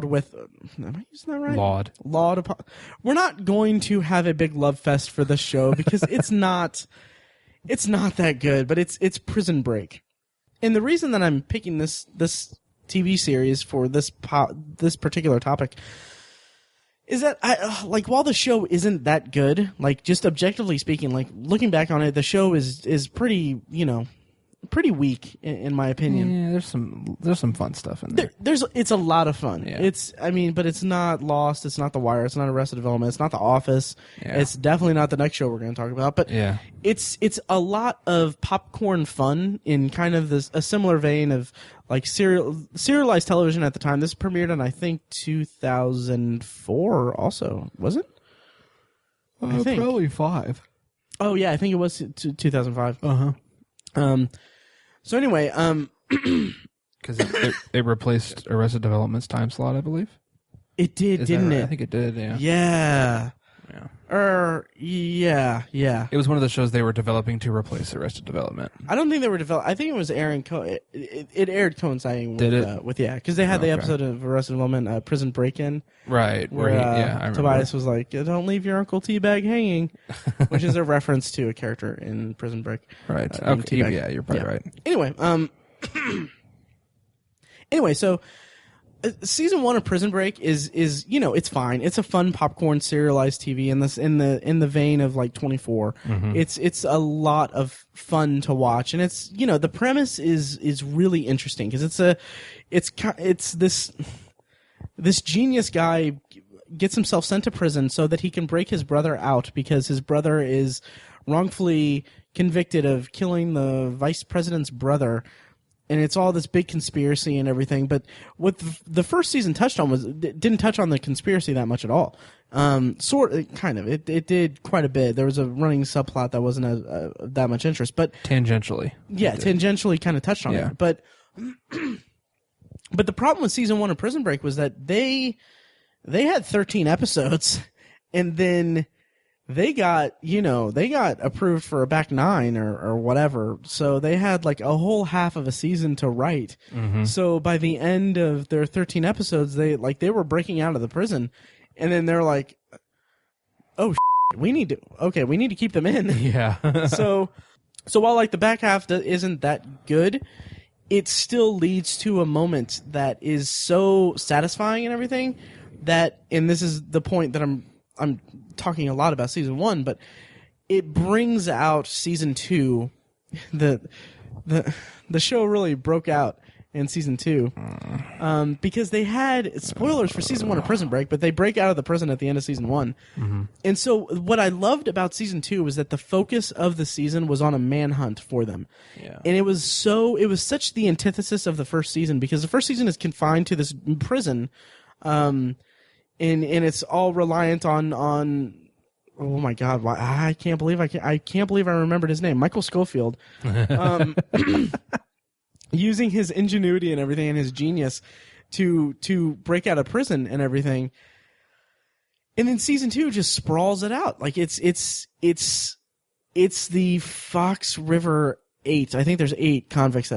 with... Am I using that right? Laud upon... We're not going to have a big love fest for this show because it's not... It's not that good, but it's Prison Break. And the reason that I'm picking this TV series for this particular topic... is that while the show isn't that good, like just objectively speaking, like looking back on it, the show is pretty, pretty weak in my opinion. Yeah, there's some fun stuff in there. It's a lot of fun. Yeah. But it's not Lost, it's not The Wire, it's not Arrested Development, it's not The Office. Yeah. It's definitely not the next show we're going to talk about, but yeah. It's a lot of popcorn fun in kind of a similar vein of like serialized television at the time. This premiered in, I think, 2004 also. Was it? I think. Probably 5. Oh, yeah, I think it was 2005. Uh-huh. So anyway, because it replaced Arrested Development's time slot, I believe. It did, didn't it? I think it did, yeah. Yeah. Yeah. It was one of the shows they were developing to replace Arrested Development. I don't think they were developing. I think it was airing. It aired coinciding with, did it? Because they had the episode of Arrested Development, Prison Break-In. Right. Where I remember. Tobias was like, "Don't leave your Uncle Teabag hanging," which is a reference to a character in Prison Break. Right. Okay. Yeah, you're probably right. Anyway, so. Season 1 of Prison Break is it's fine. It's a fun popcorn serialized TV in the vein of like 24. Mm-hmm. It's a lot of fun to watch, and it's the premise is really interesting because it's this genius guy gets himself sent to prison so that he can break his brother out because his brother is wrongfully convicted of killing the vice president's brother. And it's all this big conspiracy and everything. But what the first season touched on didn't touch on the conspiracy that much at all. Kind of. It did quite a bit. There was a running subplot that wasn't that much interest, but tangentially. Yeah, tangentially kind of touched on it. But the problem with season 1 of Prison Break was that they had 13 episodes, and then they got approved for a back 9 or whatever. So they had like a whole half of a season to write. Mm-hmm. So by the end of their 13 episodes, they were breaking out of the prison, and then they're like, "Oh, we need to keep them in." Yeah. So while like the back half isn't that good, it still leads to a moment that is so satisfying and everything that, and this is the point that I'm talking a lot about season 1, but it brings out season 2. The show really broke out in season 2 because they had spoilers for season 1 of Prison Break, but they break out of the prison at the end of season 1. Mm-hmm. And so what I loved about season 2 was that the focus of the season was on a manhunt for them. Yeah. And it was such the antithesis of the first season, because the first season is confined to this prison, and it's all reliant on oh my god, I can't believe I remembered his name, Michael Scofield, using his ingenuity and everything and his genius to break out of prison and everything. And then season 2 just sprawls it out. Like it's the Fox River 8. I think there's 8 convicts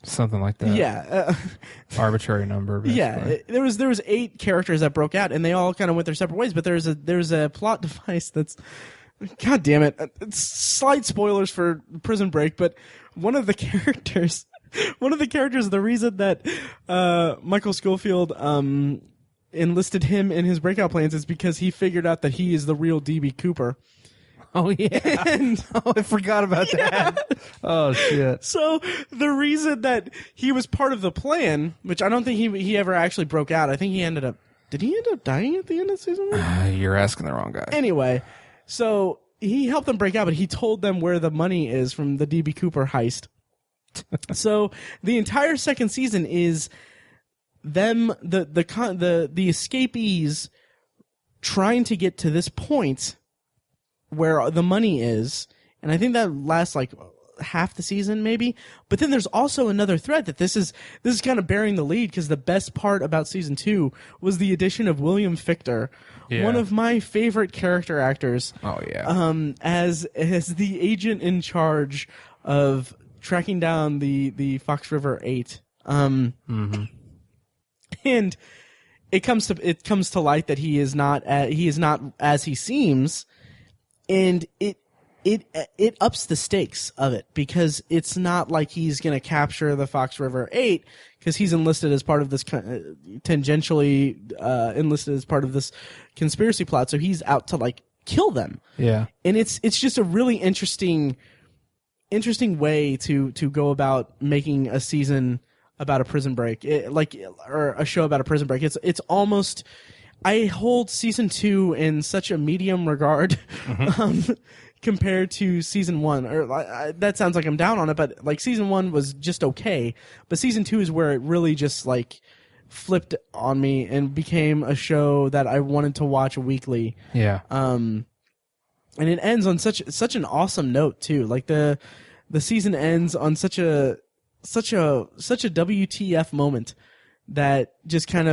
something like that. Yeah. Arbitrary number. Basically. Yeah. There was 8 characters that broke out, and they all kind of went their separate ways, but there's a plot device God damn it. It's slight spoilers for Prison Break, but one of the characters, the reason that Michael Scofield enlisted him in his breakout plans is because he figured out that he is the real D.B. Cooper. Oh, yeah. And, I forgot about that. Oh, shit. So the reason that he was part of the plan, which I don't think he ever actually broke out, I think he ended up... Did he end up dying at the end of season 1? You're asking the wrong guy. Anyway, so he helped them break out, but he told them where the money is from the D.B. Cooper heist. So the entire second season is them, the escapees trying to get to this point where the money is, and I think that lasts like half the season maybe. But then there's also another thread that this is kind of bearing the lead, because the best part about season 2 was the addition of William Fichtner, one of my favorite character actors. Oh yeah. As the agent in charge of tracking down the Fox River 8. And it comes to light that he is not as he seems, and it ups the stakes of it, because it's not like he's going to capture the Fox River 8, because he's enlisted as part of this tangentially enlisted as part of this conspiracy plot, so he's out to like kill them. Yeah. And it's just a really interesting way to go about making a season about a prison break, or a show about a prison break. It's almost, I hold season 2 in such a medium regard compared to season 1. Or that sounds like I'm down on it, but like season 1 was just okay, but season 2 is where it really just like flipped on me and became a show that I wanted to watch weekly. Yeah. And it ends on such an awesome note too. Like the season ends on such a WTF moment that kind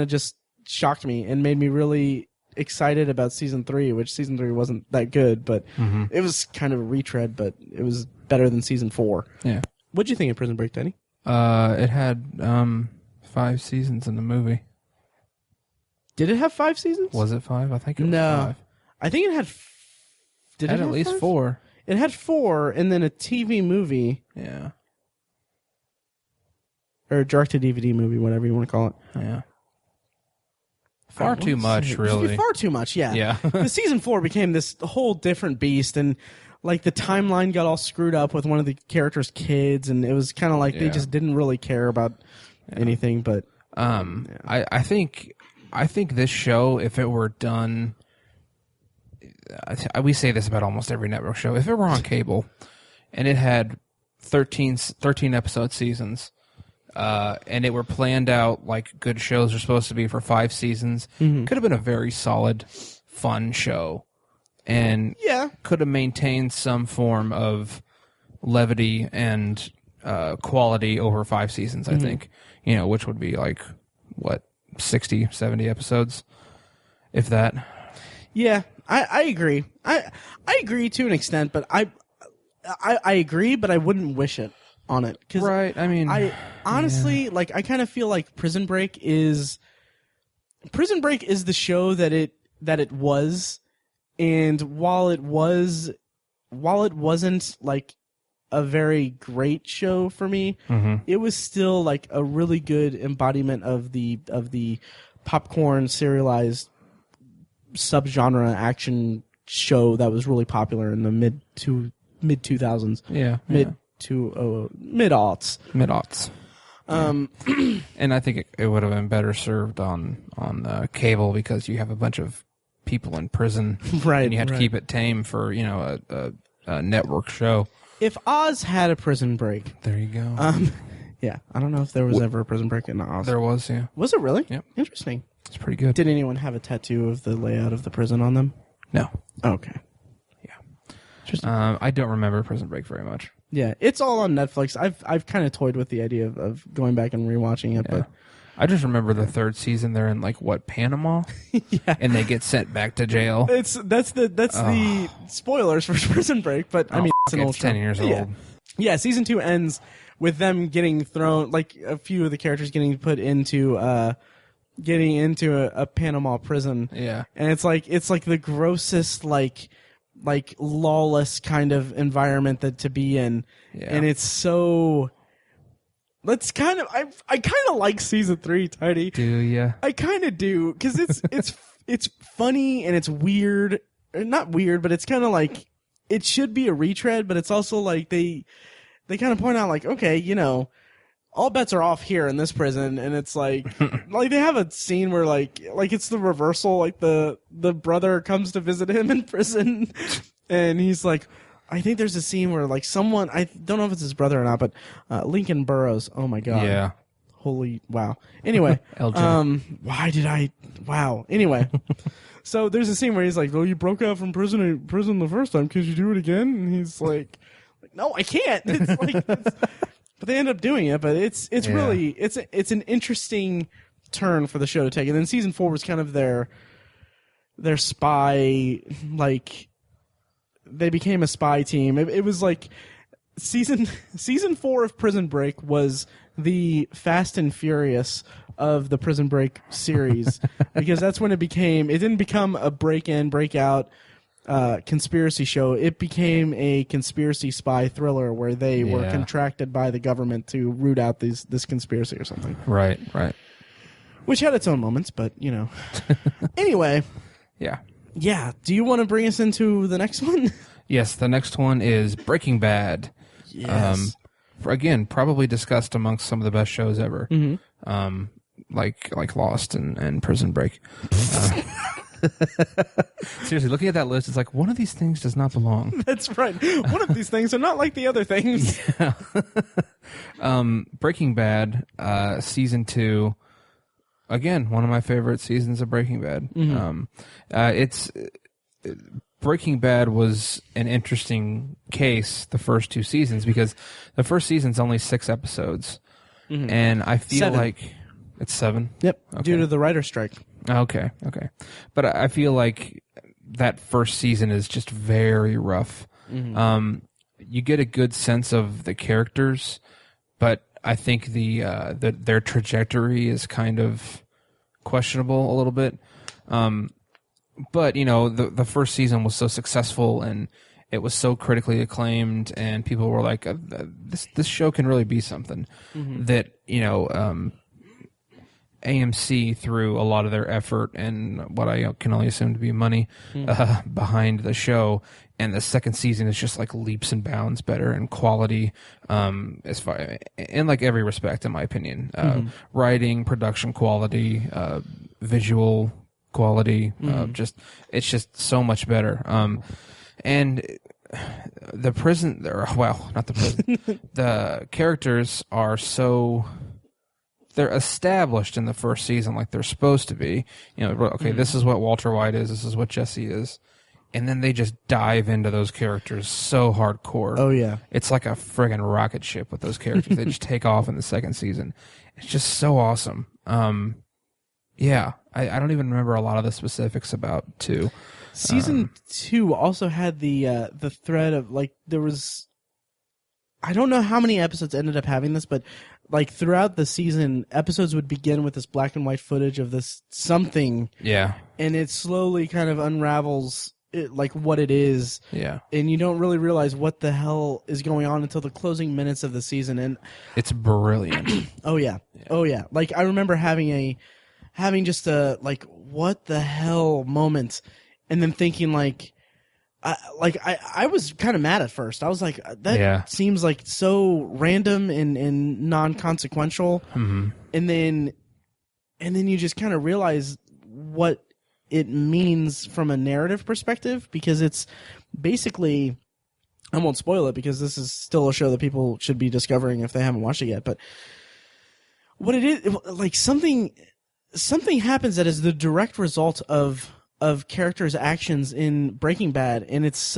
of just shocked me and made me really excited about season 3, which season 3 wasn't that good, but it was kind of a retread, but it was better than season 4. Yeah. What'd you think of Prison Break, Danny? It had 5 seasons in the movie. Did it have 5 seasons? Was it 5? I think it was No. 5. I think it had... Did it had have at least 5? 4. It had 4, and then a TV movie. Yeah. Or a direct-to-DVD movie, whatever you want to call it. Yeah. Far too much, really. Far too much, yeah. Yeah. The season 4 became this whole different beast, and like the timeline got all screwed up with one of the characters' kids, and it was kind of like they just didn't really care about anything. But I think this show, if it were done, we say this about almost every network show, if it were on cable and it had 13 episode seasons, and it were planned out like good shows are supposed to be for 5 seasons, could have been a very solid, fun show, and could have maintained some form of levity and quality over 5 seasons, I think, which would be like, 60, 70 episodes, if that. Yeah, I agree. I agree to an extent, but I agree, but I wouldn't wish it on it. Right, I mean... I honestly, I kind of feel like Prison Break is the show that it was, and while it wasn't like a very great show for me, it was still like a really good embodiment of the popcorn serialized subgenre action show that was really popular in the mid 2000s. Mid aughts. And I think it would have been better served on cable, because you have a bunch of people in prison, right? And you have to keep it tame for a network show. If Oz had a Prison Break, there you go. Yeah, I don't know if there was ever a Prison Break in Oz. There was, yeah. Was it really? Yep. Interesting. It's pretty good. Did anyone have a tattoo of the layout of the prison on them? No. Okay. Yeah. Interesting. I don't remember Prison Break very much. Yeah, it's all on Netflix. I've kind of toyed with the idea of going back and rewatching it, but I just remember the 3rd season. They're in Panama, and they get sent back to jail. That's the spoilers for Prison Break, but I mean it's an old show. 10 years old. Yeah, season 2 ends with them getting thrown, like a few of the characters getting put into a Panama prison. Yeah, and it's like the grossest like lawless kind of environment that to be in, and it's so. That's kind of I kind of like season 3, Tidy. Do ya? I kind of do because it's funny and it's weird, not weird, but it's kind of like it should be a retread, but it's also like they kind of point out like, okay, you know, all bets are off here in this prison, and it's like like they have a scene where like it's the reversal, like the brother comes to visit him in prison, and he's like. I think there's a scene where, like, someone, I don't know if it's his brother or not, but Lincoln Burrows, oh my God. Yeah. Holy, wow. Anyway, wow. Anyway, so there's a scene where he's like, well, you broke out from prison the first time, could you do it again? And he's like no, I can't. It's like, but they end up doing it, but it's really, it's an interesting turn for the show to take. And then season 4 was kind of their spy, like, they became a spy team. It was like season 4 of Prison Break was the Fast and Furious of the Prison Break series because that's when it didn't become a break-in, break-out conspiracy show. It became a conspiracy spy thriller where they were contracted by the government to root out this conspiracy or something. Right. Which had its own moments, but, you know. Anyway. Yeah. Yeah. Do you want to bring us into the next one? Yes, the next one is Breaking Bad. Yes. Again, probably discussed amongst some of the best shows ever. Mm-hmm. Like Lost and Prison Break. Seriously, looking at that list, it's like one of these things does not belong. That's right. One of these things are not like the other things. Yeah. Breaking Bad, season 2. Again, one of my favorite seasons of Breaking Bad. Mm-hmm. Breaking Bad was an interesting case the first 2 seasons because the first season's only 6 episodes, and I feel 7. like it's 7. Yep, okay. Due to the writer's strike. Okay, but I feel like that first season is just very rough. Mm-hmm. You get a good sense of the characters, but I think their trajectory is kind of questionable a little bit. But you know, the first season was so successful and it was so critically acclaimed, and people were like, "This show can really be something." That you know, AMC threw a lot of their effort and what I can only assume to be money behind the show. And the second season is just like leaps and bounds better in quality, as far in like every respect, in my opinion. Writing, production quality, visual quality, it's just so much better. And the prison, not the prison, the characters are so. They're established in the first season like they're supposed to be. You know, okay, this is what Walter White is, this is what Jesse is. And then they just dive into those characters so hardcore. Oh, yeah. It's like a friggin' rocket ship with those characters. They just take off in the second season. It's just so awesome. Yeah, I don't even remember a lot of the specifics about 2. Season 2 also had the thread of, like, there was... I don't know how many episodes ended up having this, but like throughout the season, episodes would begin with this black and white footage of this something. Yeah. And it slowly kind of unravels it, like what it is. Yeah. And you don't really realize what the hell is going on until the closing minutes of the season. And it's brilliant. Oh yeah. Oh yeah. Like I remember having just a like what the hell moment, and then thinking like. I was kind of mad at first. I was like, that seems like so random and non-consequential. Mm-hmm. And then you just kind of realize what it means from a narrative perspective, because it's basically, I won't spoil it because this is still a show that people should be discovering if they haven't watched it yet. But what it is, like something happens that is the direct result of characters' actions in Breaking Bad, and it's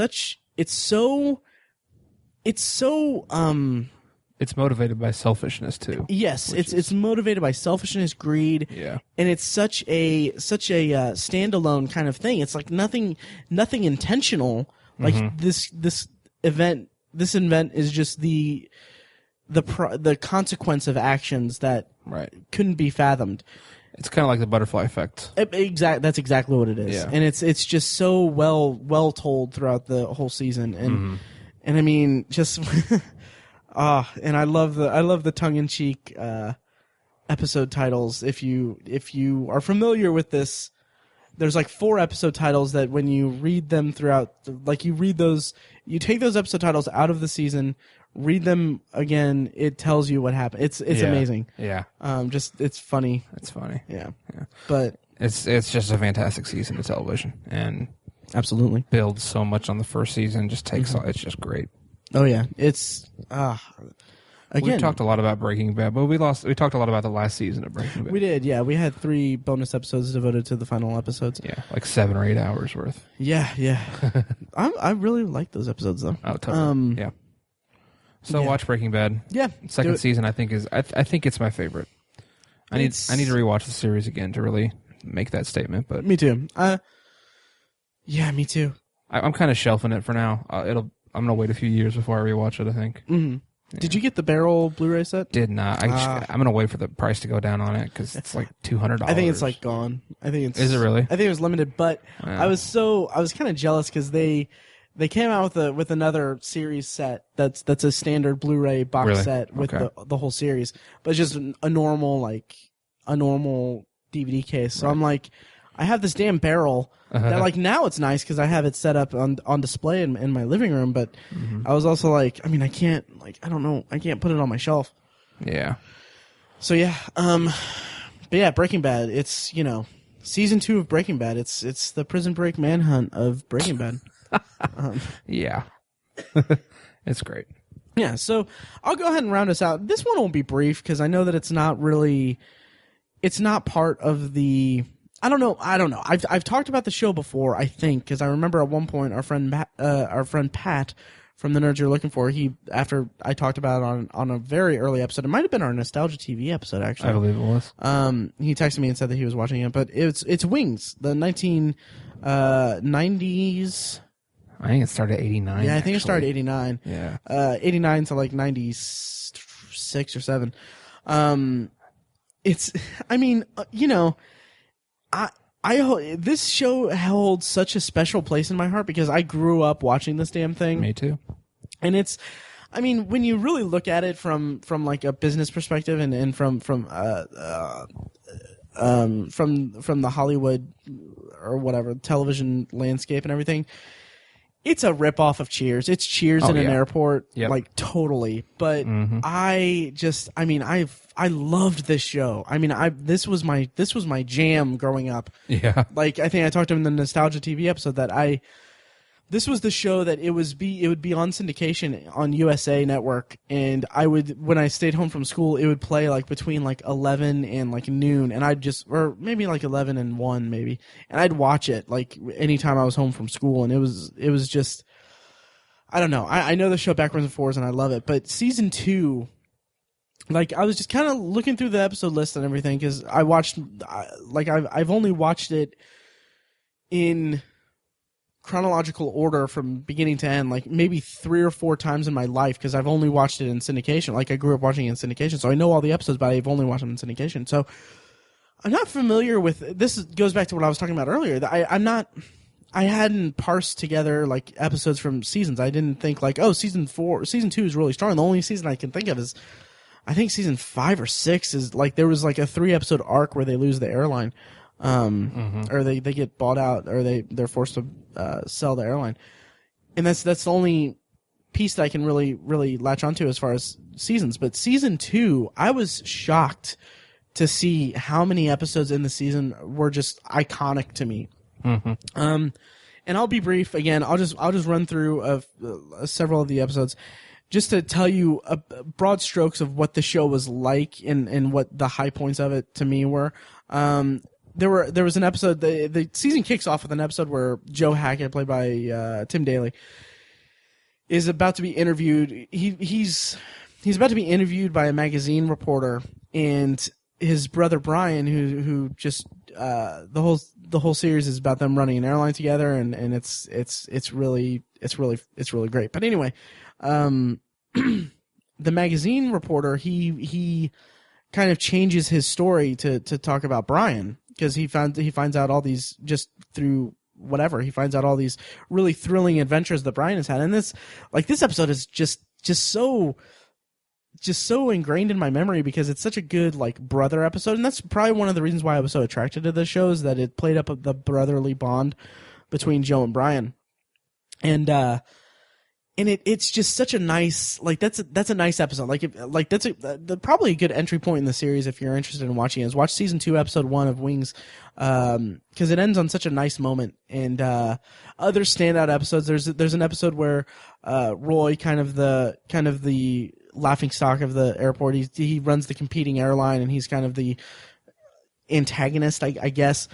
motivated by selfishness too. Yes, it's motivated by selfishness, greed. Yeah. And it's such a standalone kind of thing. It's like nothing intentional. Like this event is just the consequence of actions that couldn't be fathomed. It's kind of like the butterfly effect. That's exactly what it is. Yeah. And it's just so well told throughout the whole season. And I mean, just and I love the tongue-in-cheek episode titles. If you are familiar with this, there's like 4 episode titles that when you read them throughout, like you take those episode titles out of the season, read them again, it tells you what happened. It's amazing. Yeah. It's funny. It's funny. Yeah. Yeah. But it's just a fantastic season of television, and absolutely builds so much on the first season. Just takes it's just great. Oh yeah, it's again. We talked a lot about Breaking Bad, but we talked a lot about the last season of Breaking Bad. We did, yeah. We had 3 bonus episodes devoted to the final episodes. Yeah, like 7 or 8 hours worth. Yeah. I really like those episodes though. Oh, totally. Yeah. So watch Breaking Bad. Yeah, second season I think I think it's my favorite. I need to rewatch the series again to really make that statement. But me too. Yeah, me too. I'm kind of shelving it for now. I'm gonna wait a few years before I rewatch it. I think. Mm-hmm. Yeah. Did you get the Barrel Blu-ray set? Did not. I'm gonna wait for the price to go down on it because it's like $200. I think it's like gone. Is it really? I think it was limited, but I was kind of jealous because they came out with another series set that's a standard Blu-ray box set with the whole series, but it's just a normal DVD case. So I'm like, I have this damn Barrel that like now it's nice because I have it set up on display in my living room. But I was also like, I mean, I can't put it on my shelf. Yeah. So yeah, but yeah, Breaking Bad. It's season 2 of Breaking Bad. It's the Prison Break manhunt of Breaking Bad. Yeah. It's great. Yeah, so I'll go ahead and round us out. This one won't be brief because I know that it's not part of the. I don't know. I've talked about the show before, I think, because I remember at one point our friend Pat from the Nerds You're Looking For, after I talked about it on a very early episode, it might have been our Nostalgia TV episode actually. I believe it was. He texted me and said that he was watching it, but it's Wings, the 1990s. I think it started 89. Yeah, I think it started 89. Yeah. 89 to like 96 or 7. This show holds such a special place in my heart because I grew up watching this damn thing. Me too. And when you really look at it from like a business perspective and from the Hollywood or whatever television landscape and everything, it's a ripoff of Cheers. It's Cheers in an airport, like totally. But I loved this show. I mean, this was my jam growing up. Yeah. Like I think I talked to him in the Nostalgia TV episode that this was the show that it would be on syndication on USA Network, and when I stayed home from school, it would play like between like 11 and like noon, and or maybe like 11 and 1 maybe, and I'd watch it like anytime I was home from school, and it was just, I don't know. I know the show backwards and forwards, and I love it, but season 2, like I was just kind of looking through the episode list and everything because I watched, I've only watched it in chronological order from beginning to end, like maybe 3 or 4 times in my life because I've only watched it in syndication. Like I grew up watching it in syndication, so I know all the episodes, but I've only watched them in syndication. So I'm not familiar with this. Goes back to what I was talking about earlier. That I hadn't parsed together like episodes from seasons. I didn't think like, oh, season 2 is really strong. The only season I can think of is, I think season 5 or 6 is like there was like a 3-episode arc where they lose the airline. Or they get bought out, or they're forced to sell the airline, and that's the only piece that I can really latch onto as far as seasons. But season 2, I was shocked to see how many episodes in the season were just iconic to me. And I'll be brief again. I'll just run through several of the episodes just to tell you broad strokes of what the show was like and what the high points of it to me were. There was an episode. The season kicks off with an episode where Joe Hackett, played by Tim Daly, is about to be interviewed. He's about to be interviewed by a magazine reporter, and his brother Brian, who just the whole series is about them running an airline together, and it's really great. But anyway, the magazine reporter he kind of changes his story to talk about Brian, because he finds out all these just through whatever. He finds out all these really thrilling adventures that Brian has had. And this episode is just so ingrained in my memory because it's such a good like brother episode. And that's probably one of the reasons why I was so attracted to this show, is that it played up the brotherly bond between Joe and Brian. And it's just such a nice, like, that's a nice episode. Like that's probably a good entry point in the series if you're interested in watching it, is watch season 2, episode 1 of Wings. Cause it ends on such a nice moment. And, other standout episodes, there's an episode where, Roy, kind of the laughing stock of the airport, he runs the competing airline, and he's kind of the antagonist, I guess.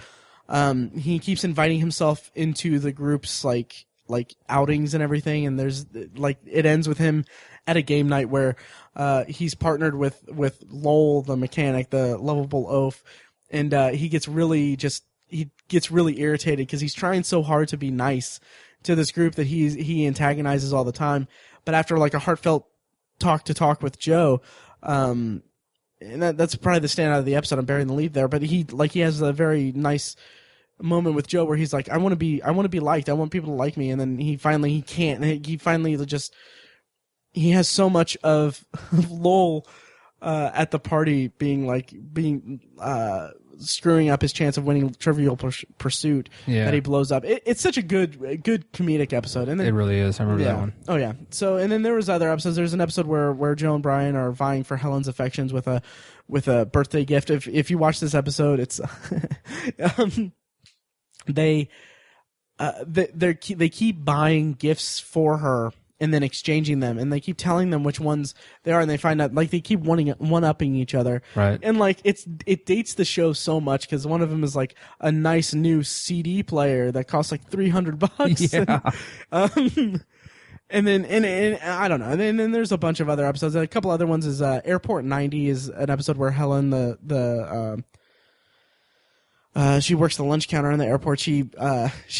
He keeps inviting himself into the group's like outings and everything, and there's like it ends with him at a game night where he's partnered with Lowell the mechanic, the lovable oaf, and he gets really irritated because he's trying so hard to be nice to this group that he antagonizes all the time. But after like a heartfelt talk with Joe, and that's probably the standout of the episode. I'm burying the lead there, but he has a very nice moment with Joe where he's like, I want to be liked. I want people to like me. And then he can't. He finally he has so much of Lowell at the party being screwing up his chance of winning Trivial Pursuit that he blows up. It's such a good comedic episode. And then, it really is. I remember that one. Oh yeah. So, and then there was other episodes. There's an episode where Joe and Brian are vying for Helen's affections with a birthday gift. If you watch this episode, it's they keep buying gifts for her and then exchanging them, and they keep telling them which ones they are, and they find out like they keep one-upping each other. Right. And like it dates the show so much because one of them is like a nice new CD player that costs like $300. Yeah. And then I don't know. And then there's a bunch of other episodes. A couple other ones is Airport 90 is an episode where Helen she works the lunch counter in the airport. She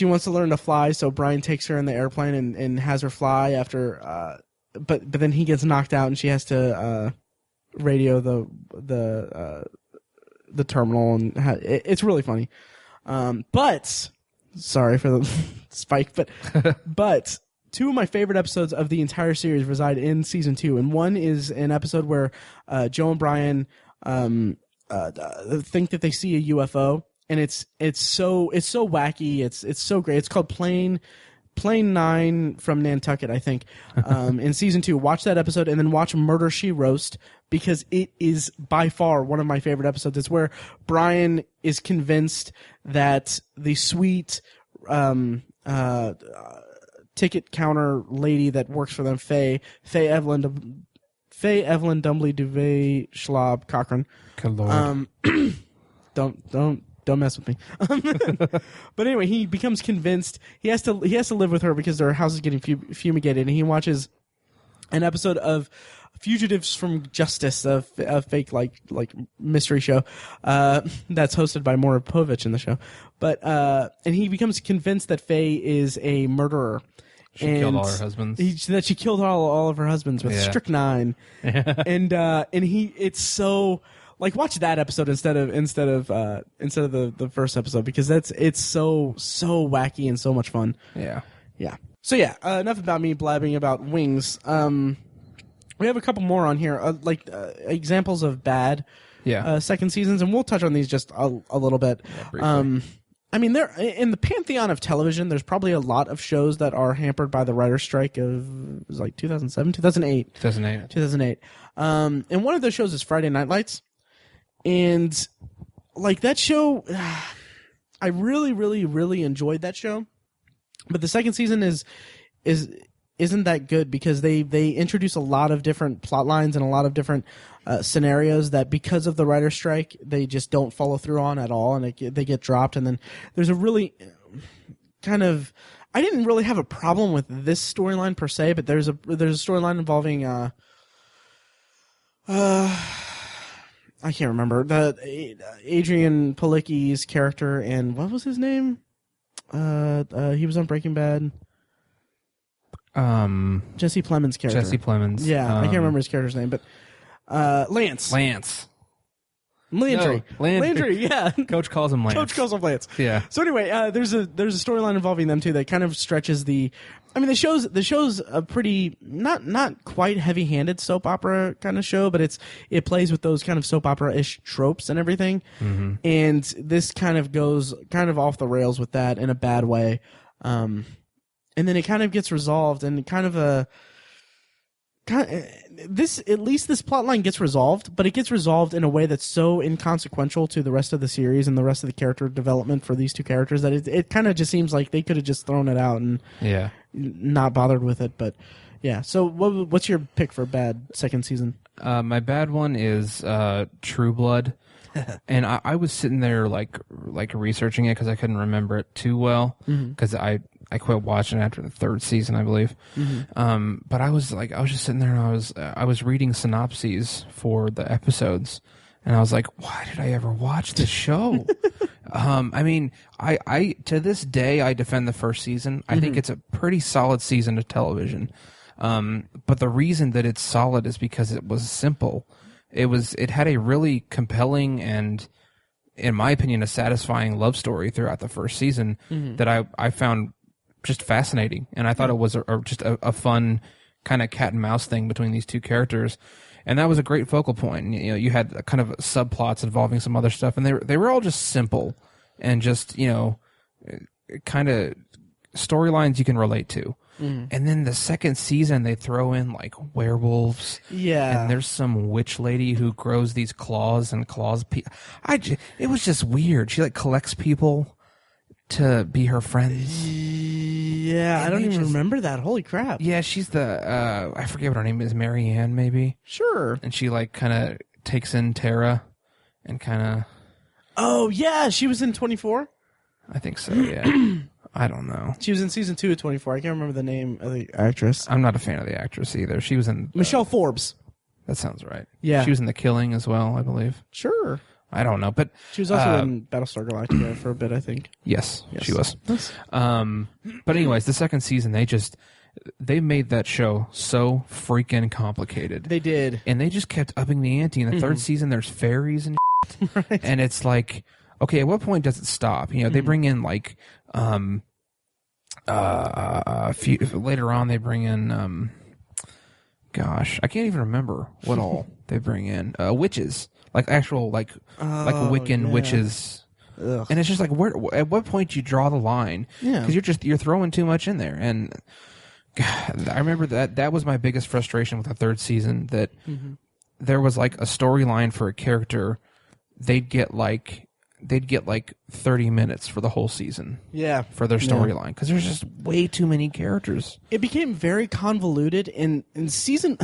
wants to learn to fly, so Brian takes her in the airplane and has her fly after. But then he gets knocked out, and she has to radio the terminal, and it's really funny. But sorry for the spike, but two of my favorite episodes of the entire series reside in season 2, and one is an episode where Joe and Brian think that they see a UFO. And it's so wacky. It's so great. It's called Plane 9 from Nantucket, I think. In season 2, watch that episode and then watch Murder, She Wrote, because it is by far one of my favorite episodes. It's where Brian is convinced that the sweet ticket counter lady that works for them, Faye Evelyn Dumbly Duvet Schlob Cochran. Good Lord. Don't mess with me. But anyway, he becomes convinced he has to live with her because their house is getting fumigated, and he watches an episode of Fugitives from Justice, a fake like mystery show that's hosted by Maura Povich in the show. But and he becomes convinced that Faye is a murderer. She killed all her husbands. That she killed all of her husbands with strychnine. And it's so. Like, watch that episode instead of the first episode, because it's so wacky and so much fun. Yeah. So enough about me blabbing about Wings. We have a couple more on here, examples of bad second seasons, and we'll touch on these just a little bit. Yeah, I mean, there in the pantheon of television, there's probably a lot of shows that are hampered by the writer's strike of, it was like 2007, 2008. 2008. And one of those shows is Friday Night Lights. And like that show, I really, really, really enjoyed that show. But the second season isn't that good because they introduce a lot of different plot lines and a lot of different scenarios that, because of the writer's strike, they just don't follow through on at all, and they get dropped. And then there's a really kind of, I didn't really have a problem with this storyline per se, but there's a storyline involving I can't remember Adrian Palicki's character, and what was his name? He was on Breaking Bad. Jesse Plemons' character. Jesse Plemons. Yeah, I can't remember his character's name, but Lance. Landry. No, Landry. Yeah. Coach calls him Lance. Coach calls him Lance. Yeah. So anyway, there's a storyline involving them too that kind of stretches the. I mean, the show's a pretty not quite heavy-handed soap opera kind of show, but it plays with those kind of soap opera-ish tropes and everything. Mm-hmm. And this kind of goes kind of off the rails with that in a bad way. And then it kind of gets resolved and at least this plotline gets resolved, but it gets resolved in a way that's so inconsequential to the rest of the series and the rest of the character development for these two characters that it kind of just seems like they could have just thrown it out and not bothered with it. But yeah, so what's your pick for bad second season? My bad one is True Blood. And I was sitting there like researching it because I couldn't remember it too well because I quit watching after the third season, I believe. Mm-hmm. But I was just sitting there and I was reading synopses for the episodes, and I was like, why did I ever watch this show? I mean, I to this day I defend the first season. I think it's a pretty solid season of television. But the reason that it's solid is because it was simple. It had a really compelling and, in my opinion, a satisfying love story throughout the first season that I found just fascinating, and I thought it was just a fun kind of cat and mouse thing between these two characters, and that was a great focal point. You know, you had kind of subplots involving some other stuff, and they were all just simple and just kind of storylines you can relate to. And then the second season, they throw in like werewolves. Yeah. And there's some witch lady who grows these claws and claws people. It was just weird. She like collects people to be her friends. Yeah, and I don't even remember that. Holy crap. Yeah, she's the, I forget what her name is, Mary Ann maybe? Sure. And she like kind of takes in Tara and kind of. Oh, yeah, she was in 24? I think so, yeah. I don't know. She was in season 2 of 24. I can't remember the name of the actress. I'm not a fan of the actress either. She was in... Michelle Forbes. That sounds right. Yeah. She was in The Killing as well, I believe. Sure. I don't know, but... She was also in Battlestar Galactica for a bit, I think. Yes. She was. But anyways, the second season, they made that show so freaking complicated. They did. And they just kept upping the ante. In the third season, there's fairies and shit. Right. And it's like, okay, at what point does it stop? You know, they bring in like... later on they bring in gosh, I can't even remember what all they bring in. Witches, like actual like Wiccan witches. Ugh. And it's just like, at what point do you draw the line? Yeah, because you're throwing too much in there. And God, I remember that was my biggest frustration with the third season, that there was like a storyline for a character, they'd get like 30 minutes for the whole season. Yeah. For their storyline, because there's just way too many characters. It became very convoluted in season.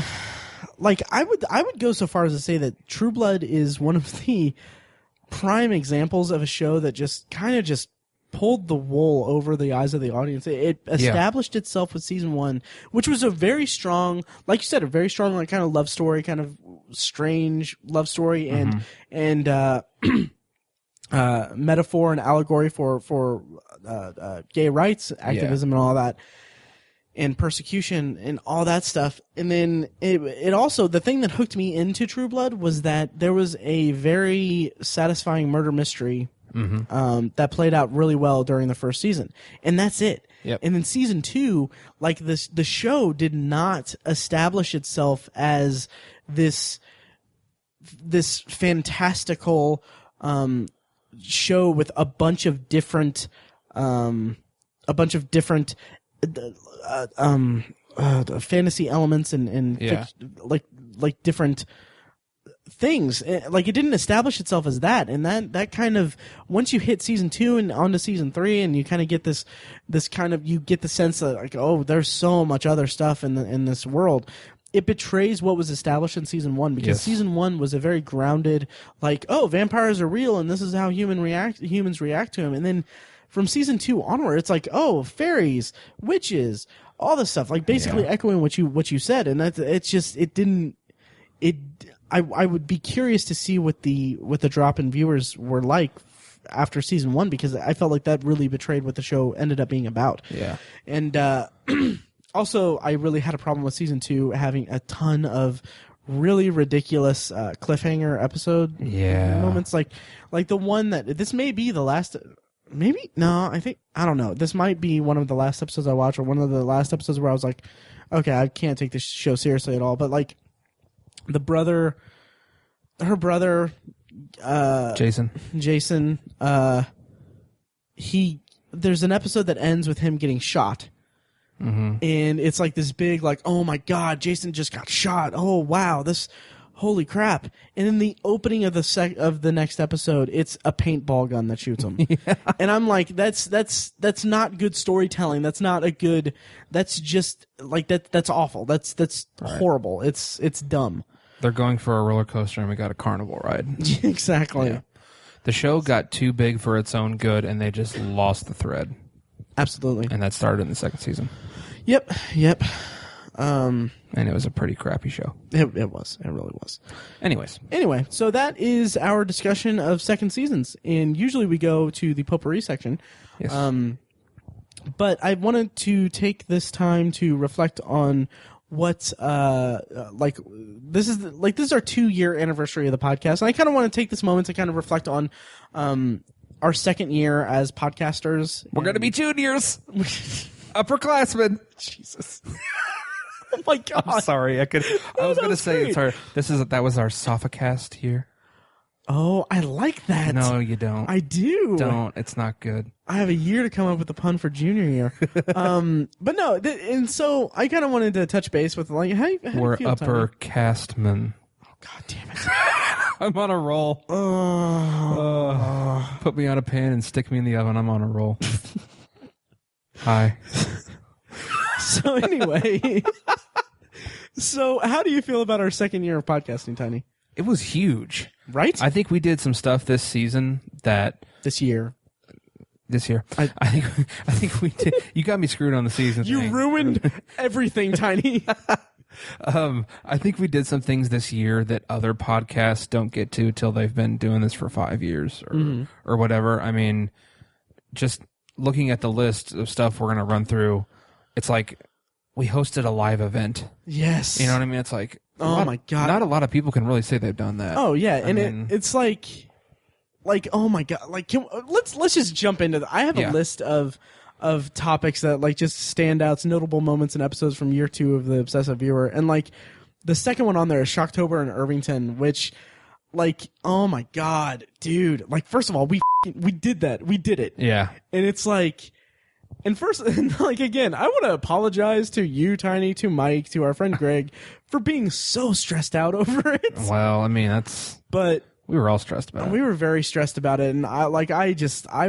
Like I would go so far as to say that True Blood is one of the prime examples of a show that just kind of just pulled the wool over the eyes of the audience. It established itself with season 1, which was a very strong, like you said, a very strong like kind of love story, kind of strange love story, and metaphor and allegory for gay rights activism and all that, and persecution and all that stuff. And then it also, the thing that hooked me into True Blood was that there was a very satisfying murder mystery that played out really well during the first season, and that's it. Yep. And then season 2, like the show did not establish itself as this fantastical show with a bunch of different fantasy elements and like different things. Like, it didn't establish itself as that, and that kind of, once you hit season 2 and onto season 3, and you kind of get this kind of, you get the sense that like, oh, there's so much other stuff in this world. It betrays what was established in season 1, because season 1 was a very grounded, like, oh, vampires are real and this is how humans react to them. And then from season 2 onward, it's like, oh, fairies, witches, all this stuff, like basically echoing what you said. And I would be curious to see what the drop in viewers were like after season 1, because I felt like that really betrayed what the show ended up being about. Yeah. And also, I really had a problem with season 2 having a ton of really ridiculous cliffhanger episode moments, like the one that this may be the last. Maybe no, I don't know. This might be one of the last episodes I watched, or one of the last episodes where I was like, okay, I can't take this show seriously at all. But like her brother, Jason, there's an episode that ends with him getting shot. And it's like this big, like, oh my God, Jason just got shot. Oh wow, holy crap! And in the opening of the next episode, it's a paintball gun that shoots him. And I'm like, that's not good storytelling. That's not a good. That's just like that. That's awful. That's horrible. It's dumb. They're going for a roller coaster, and we got a carnival ride. Exactly. Yeah. The show got too big for its own good, and they just lost the thread. Absolutely. And that started in the second season. Yep. And it was a pretty crappy show. It was. It really was. Anyway, so that is our discussion of second seasons. And usually we go to the potpourri section. Yes. But I wanted to take this time to reflect on what this is our 2-year anniversary of the podcast. And I kind of want to take this moment to kind of reflect on our second year as podcasters. We're going to be juniors. Upperclassmen. Jesus. Oh my God. I'm sorry. I was going to say that was our Sophacast here. Oh, I like that. No, you don't. I do. Don't. It's not good. I have a year to come up with a pun for junior year. But no, and so I kind of wanted to touch base with like how we're you feel, uppercastmen. Oh God damn it! I'm on a roll. Put me on a pan and stick me in the oven. I'm on a roll. Hi. So anyway, so how do you feel about our second year of podcasting, Tiny? It was huge, right? I think we did some stuff this season that this year. I think we did. You got me screwed on the season. You ruined everything, Tiny. I think we did some things this year that other podcasts don't get to till they've been doing this for 5 years or whatever. I mean, just looking at the list of stuff we're going to run through, it's like we hosted a live event. Yes. You know what I mean? It's like, my God. Not a lot of people can really say they've done that. Oh, yeah. It's like, oh my God. Like, let's just jump into that. I have a list of topics that like just standouts, notable moments and episodes from year 2 of the Obsessive Viewer. And like the second one on there is Shocktober in Irvington, which like, oh my God, dude. Like, first of all, we did that. We did it. Yeah. And it's like, and first, like, again, I want to apologize to you, Tiny, to Mike, to our friend Greg for being so stressed out over it. Well, I mean, but we were all stressed about it. We were very stressed about it, and I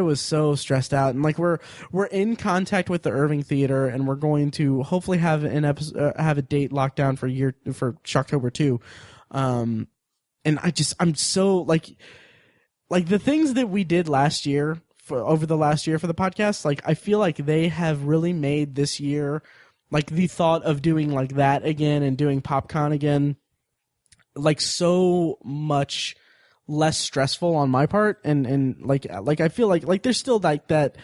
was so stressed out. And like we're in contact with the Irving Theater, and we're going to hopefully have have a date locked down for Shocktober 2. And I'm so like the things that we did last year over the last year for the podcast. Like I feel like they have really made this year, like the thought of doing like that again and doing PopCon again, like so much less stressful on my part, and like I feel like there's still like that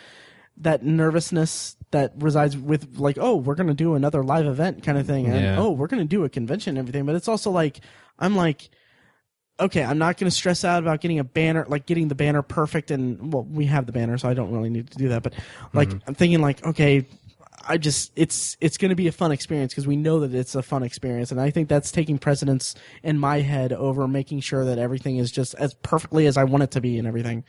nervousness that resides with like, oh, we're gonna do another live event kind of thing, and oh, we're gonna do a convention and everything. But it's also like I'm like, okay, I'm not gonna stress out about getting a banner, like getting the banner perfect, and well, we have the banner, so I don't really need to do that. But like I'm thinking like, okay, it's going to be a fun experience because we know that it's a fun experience, and I think that's taking precedence in my head over making sure that everything is just as perfectly as I want it to be and everything.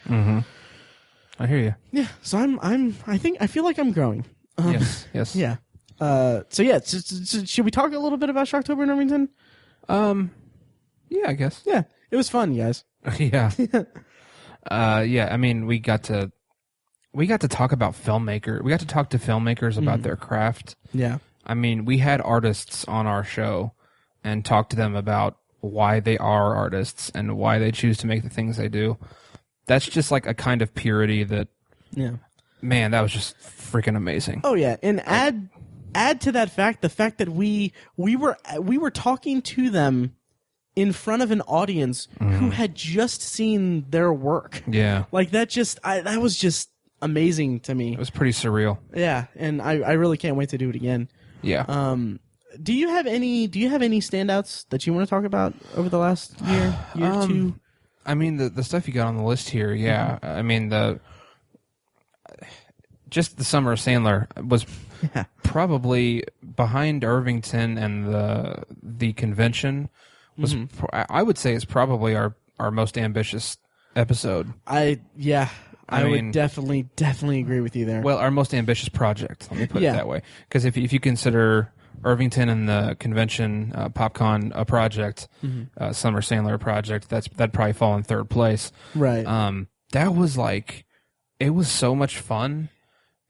I hear you. Yeah, so I feel like I'm growing. Yes. Yeah. So should we talk a little bit about Shocktober in Irvington? Yeah, I guess. Yeah, it was fun, guys. Yeah. Yeah. I mean, we got to talk about filmmakers. We got to talk to filmmakers about their craft. Yeah. I mean, we had artists on our show and talked to them about why they are artists and why they choose to make the things they do. That's just like a kind of purity that, man, that was just freaking amazing. Oh yeah, and add to that fact the fact that we were talking to them in front of an audience who had just seen their work. Yeah, like that was just amazing to me. It was pretty surreal. Yeah, and I really can't wait to do it again. Yeah. do you have any standouts that you want to talk about over the last year two? I mean, the stuff you got on the list here, yeah. Mm-hmm. I mean, just the Summer of Sandler was probably behind Irvington and the convention was. Mm-hmm. I would say is probably our most ambitious episode. I mean, would definitely agree with you there. Well, our most ambitious project. Let me put it that way, because if you consider Irvington and the convention, PopCon a project, mm-hmm. Summer Sandler a project, that'd probably fall in third place. Right. That was it was so much fun,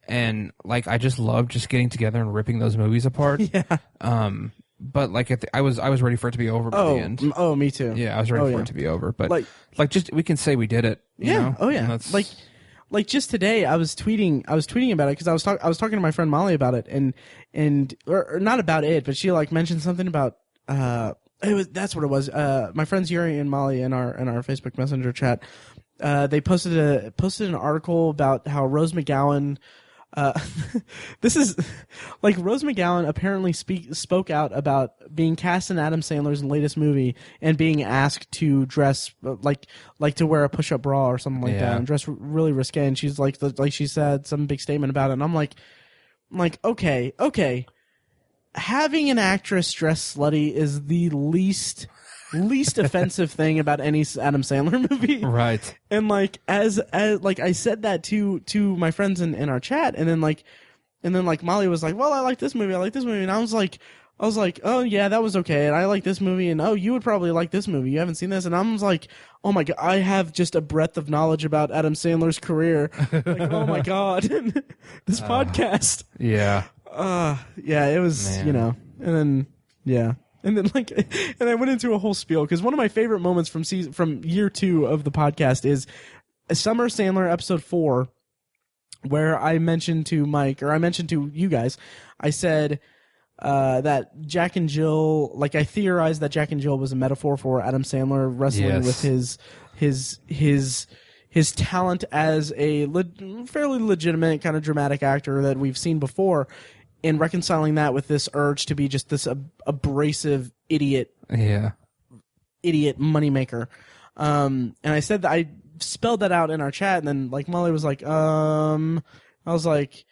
and I just loved just getting together and ripping those movies apart. Yeah. But I was ready for it to be over by the end. Oh, me too. Yeah, I was ready for it to be over. But just we can say we did it. You know? Oh yeah. Like just today, I was tweeting about it because I was talking to my friend Molly about it, and not about it, but she mentioned something about that's what it was. My friends Yuri and Molly in our Facebook Messenger chat, they posted an article about how Rose McGowan. This is Rose McGowan apparently spoke out about being cast in Adam Sandler's latest movie and being asked to dress to wear a push-up bra or something like that and dress really risque, and she's she said some big statement about it, and I'm like okay, having an actress dress slutty is the least offensive thing about any Adam Sandler movie. Right. And as I said that to my friends in our chat, and then Molly was like, well, I like this movie, and I was like, oh yeah, that was okay, and I like this movie, and oh, you would probably like this movie, you haven't seen this, and I was like, oh my god, I have just a breadth of knowledge about Adam Sandler's career. Oh my god. This podcast. Yeah. Yeah, it was, and then and then and I went into a whole spiel because one of my favorite moments from year 2 of the podcast is Summer Sandler episode 4, where I mentioned to Mike, or I mentioned to you guys, I said that Jack and Jill, I theorized that Jack and Jill was a metaphor for Adam Sandler wrestling with his talent as a fairly legitimate kind of dramatic actor that we've seen before, and reconciling that with this urge to be just this abrasive idiot moneymaker. And I said that I spelled that out in our chat, and then Molly was like, I was like,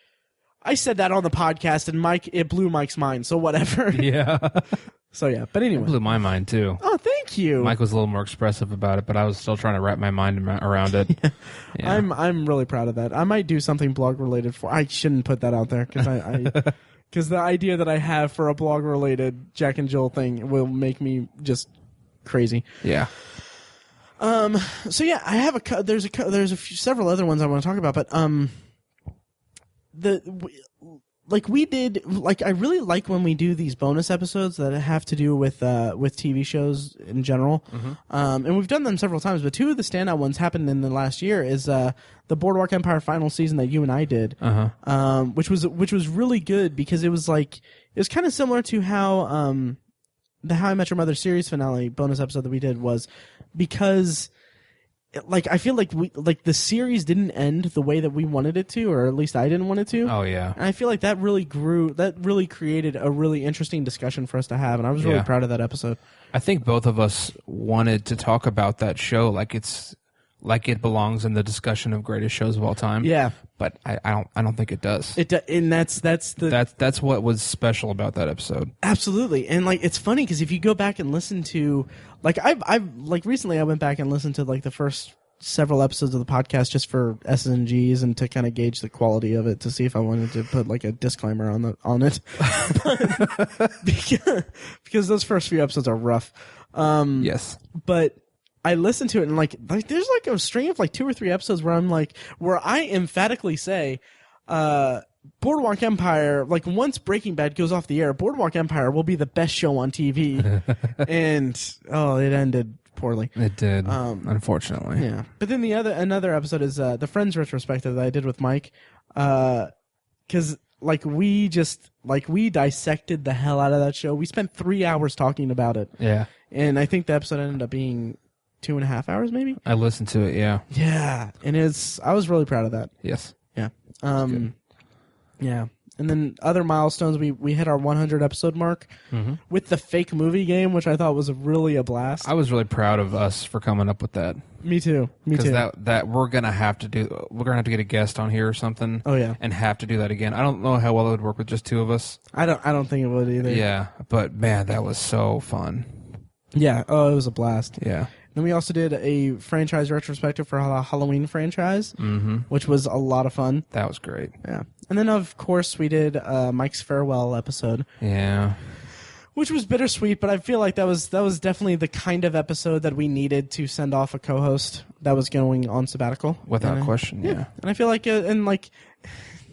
I said that on the podcast, and it blew Mike's mind, so whatever. Yeah. So yeah, but anyway. It blew my mind too. Oh, thank you. Mike was a little more expressive about it, but I was still trying to wrap my mind around it. Yeah. I'm really proud of that. I might do something blog related I shouldn't put that out there because the idea that I have for a blog related Jack and Jill thing will make me just crazy. Yeah. So yeah, I have several other ones I want to talk about, but we did I really like when we do these bonus episodes that have to do with TV shows in general. Mm-hmm. And we've done them several times, but 2 of the standout ones happened in the last year is the Boardwalk Empire final season that you and I did. Uh-huh. Which was really good because it was kind of similar to how the How I Met Your Mother series finale bonus episode that we did was, because I feel like the series didn't end the way that we wanted it to, or at least I didn't want it to. Oh yeah. And I feel like that really created a really interesting discussion for us to have, and I was really proud of that episode. I think both of us wanted to talk about that show like it belongs in the discussion of greatest shows of all time. Yeah. But I don't think it does. And that's what was special about that episode. Absolutely. And it's funny because if you go back and listen to I've recently I went back and listened to the first several episodes of the podcast just for S&Gs and to kind of gauge the quality of it to see if I wanted to put a disclaimer on it. because those first few episodes are rough. Yes. But I listened to it and there's a string of 2 or 3 episodes where I emphatically say Boardwalk Empire, once Breaking Bad goes off the air, Boardwalk Empire will be the best show on TV. And it ended poorly. It did, unfortunately. Yeah. But then another episode is the Friends retrospective that I did with Mike, because we dissected the hell out of that show. We spent 3 hours talking about it. Yeah. And I think the episode ended up being 2.5 hours, maybe. I listened to it. Yeah. Yeah, and I was really proud of that. Yes. Yeah. Yeah. And then other milestones, we hit our 100 episode mark with the fake movie game, which I thought was really a blast. I was really proud of us for coming up with that. Me too. Because that we're gonna have to get a guest on here or something. Oh yeah, and have to do that again. I don't know how well it would work with just two of us. I don't think it would either. Yeah, but man, that was so fun. Yeah. Oh, it was a blast. Yeah. Then we also did a franchise retrospective for the Halloween franchise, which was a lot of fun. That was great. Yeah. And then, of course, we did Mike's farewell episode. Yeah. Which was bittersweet, but I feel like that was definitely the kind of episode that we needed to send off a co-host that was going on sabbatical. Without question, yeah. And I feel like,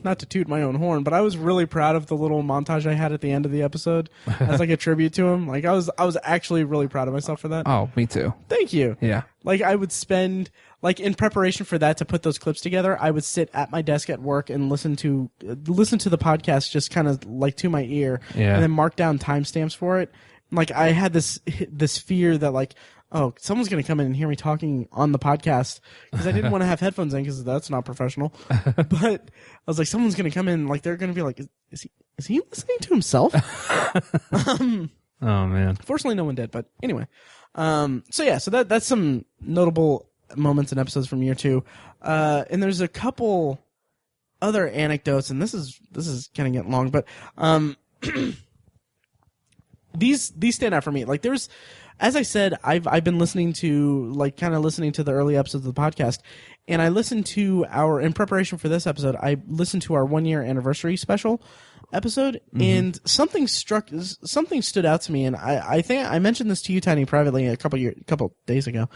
not to toot my own horn, but I was really proud of the little montage I had at the end of the episode as like a tribute to him. Like I was actually really proud of myself for that. Oh, me too. Thank you. Yeah. Like I would spend in preparation for that to put those clips together, I would sit at my desk at work and listen to the podcast just kind of like to my ear, and then mark down timestamps for it. Like I had this fear that like, oh, someone's going to come in and hear me talking on the podcast, because I didn't want to have headphones in because that's not professional. But I was like, someone's going to come in, like they're going to be like, is he listening to himself? Oh man. Fortunately, no one did. But anyway, so that's some notable moments and episodes from year 2. And there's a couple other anecdotes, and this is kind of getting long, but these stand out for me. Like there's, as I said, I've been listening to the early episodes of the podcast, and I listened to in preparation for this episode, I listened to our 1 year anniversary special episode, and something stood out to me, and I think I mentioned this to you, Tiny, privately a couple days ago.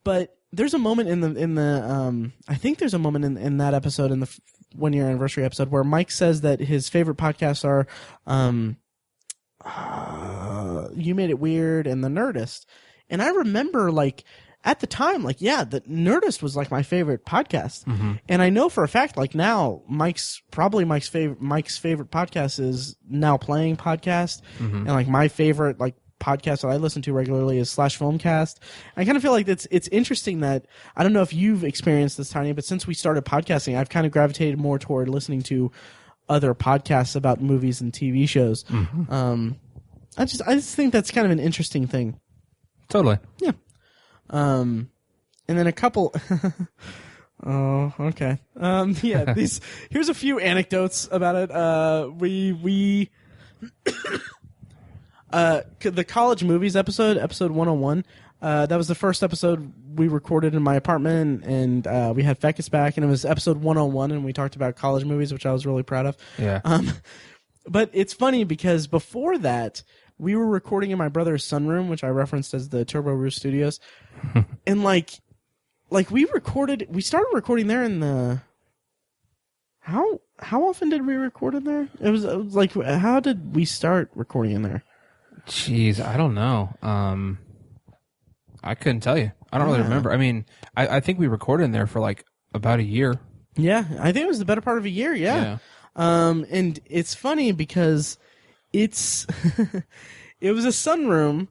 But there's a moment I think there's a moment in that episode, in the 1 year anniversary episode, where Mike says that his favorite podcasts are You Made It Weird and The Nerdist. And I remember, like, at the time, like, yeah, The Nerdist was like my favorite podcast. And I know for a fact, like, now Mike's favorite podcast is Now Playing Podcast. And like my favorite like podcast that I listen to regularly is /Filmcast. I kind of feel like it's interesting that, I don't know if you've experienced this, Tiny, but since we started podcasting, I've kind of gravitated more toward listening to other podcasts about movies and TV shows. I just think that's kind of an interesting thing. Totally. Yeah. And then a couple. Oh, okay. Yeah. Here's a few anecdotes about it. The college movies episode 101. That was the first episode we recorded in my apartment, and we had Feckus back, and it was episode 101, and we talked about college movies, which I was really proud of. Yeah. But it's funny because before that, we were recording in my brother's sunroom, which I referenced as the Turbo Roost Studios, and like we started recording there in the. How often did we record in there? It was like, how did we start recording in there? Jeez, I don't know. I couldn't tell you. I don't really remember. I mean, I think we recorded in there for like about a year. Yeah, I think it was the better part of a year. Yeah. And it's funny because it was a sunroom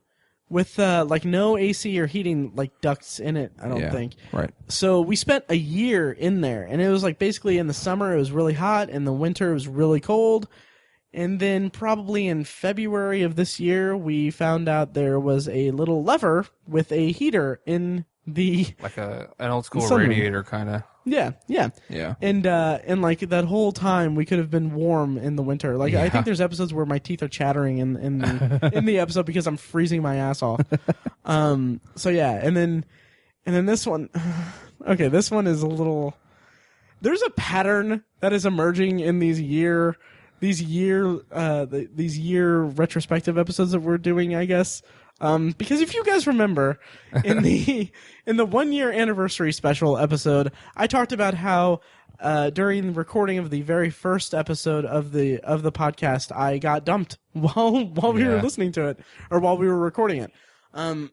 with like no AC or heating like ducts in it, I don't think. Right. So we spent a year in there, and it was like basically in the summer it was really hot, in the winter it was really cold. And then probably in February of this year, we found out there was a little lever with a heater in the like an old school radiator kind of. Yeah. And like that whole time we could have been warm in the winter. Like I think there's episodes where my teeth are chattering in the episode because I'm freezing my ass off. So yeah, and then this one. Okay, this one is a little. There's a pattern that is emerging in these year retrospective episodes that we're doing, I guess. Because if you guys remember, in the 1 year anniversary special episode, I talked about how during the recording of the very first episode of the podcast, I got dumped while we were listening to it, or while we were recording it. And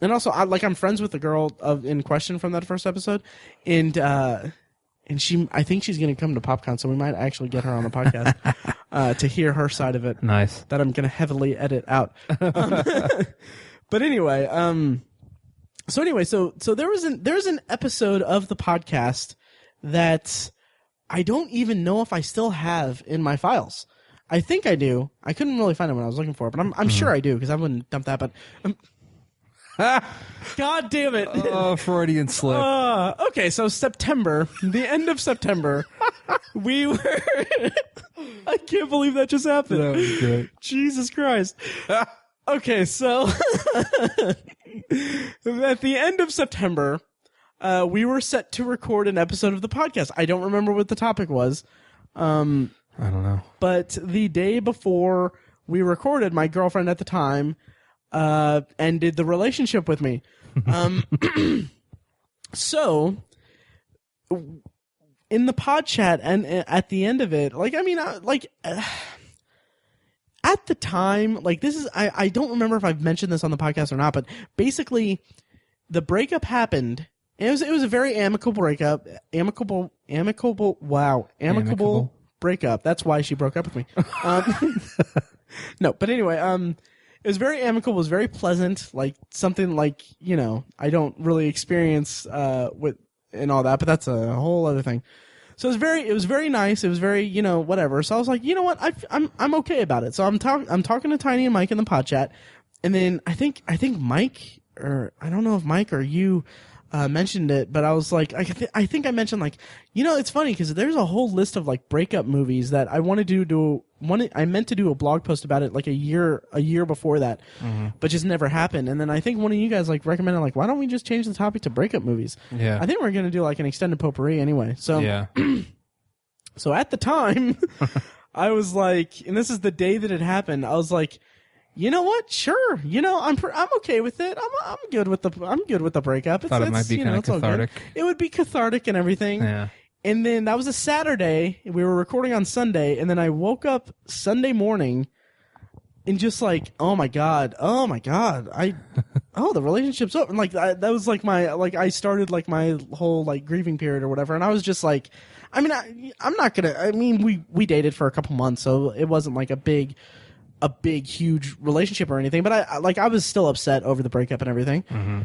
also, I'm friends with the girl in question from that first episode, and I think she's going to come to PopCon, so we might actually get her on the podcast to hear her side of it. Nice. That I'm going to heavily edit out. But anyway, so there was an episode of the podcast that I don't even know if I still have in my files. I think I do. I couldn't really find it when I was looking for it, but I'm sure I do because I wouldn't dump that. But God damn it! Oh, Freudian slip. Okay, so September, the end of September, we were. I can't believe that just happened. That was great. Jesus Christ. Okay, so at the end of September, we were set to record an episode of the podcast. I don't remember what the topic was. I don't know. But the day before we recorded, my girlfriend at the time ended the relationship with me. So, in the pod chat and at the end of it, at the time, this is, I don't remember if I've mentioned this on the podcast or not, but basically the breakup happened. And it was a very amicable breakup. Amicable breakup. That's why she broke up with me. No, but anyway, it was very amicable. It was very pleasant. Something I don't really experience with and all that, but that's a whole other thing. So it was very nice. It was very, whatever. So I was like, you know what? I'm okay about it. So I'm talking to Tiny and Mike in the pod chat, and then I think Mike, or I don't know if Mike or you mentioned it, but I was like, I think I mentioned it's funny because there's a whole list of breakup movies that I wanted to do. I meant to do a blog post about it a year before that, but just never happened. And then I think one of you guys recommended why don't we just change the topic to breakup movies? Yeah, I think we're gonna do an extended potpourri anyway. So yeah. So at the time, I was and this is the day that it happened. I was like, you know what? Sure. I'm okay with it. I'm good with the breakup. Thought it might be kind of cathartic. It would be cathartic and everything. Yeah. And then that was a Saturday. We were recording on Sunday, and then I woke up Sunday morning and just oh my god, the relationship's over. And that was my I started my whole grieving period or whatever, and I was just I'm not gonna. I mean, we dated for a couple months, so it wasn't a big, huge relationship or anything. But I was still upset over the breakup and everything. Mm-hmm.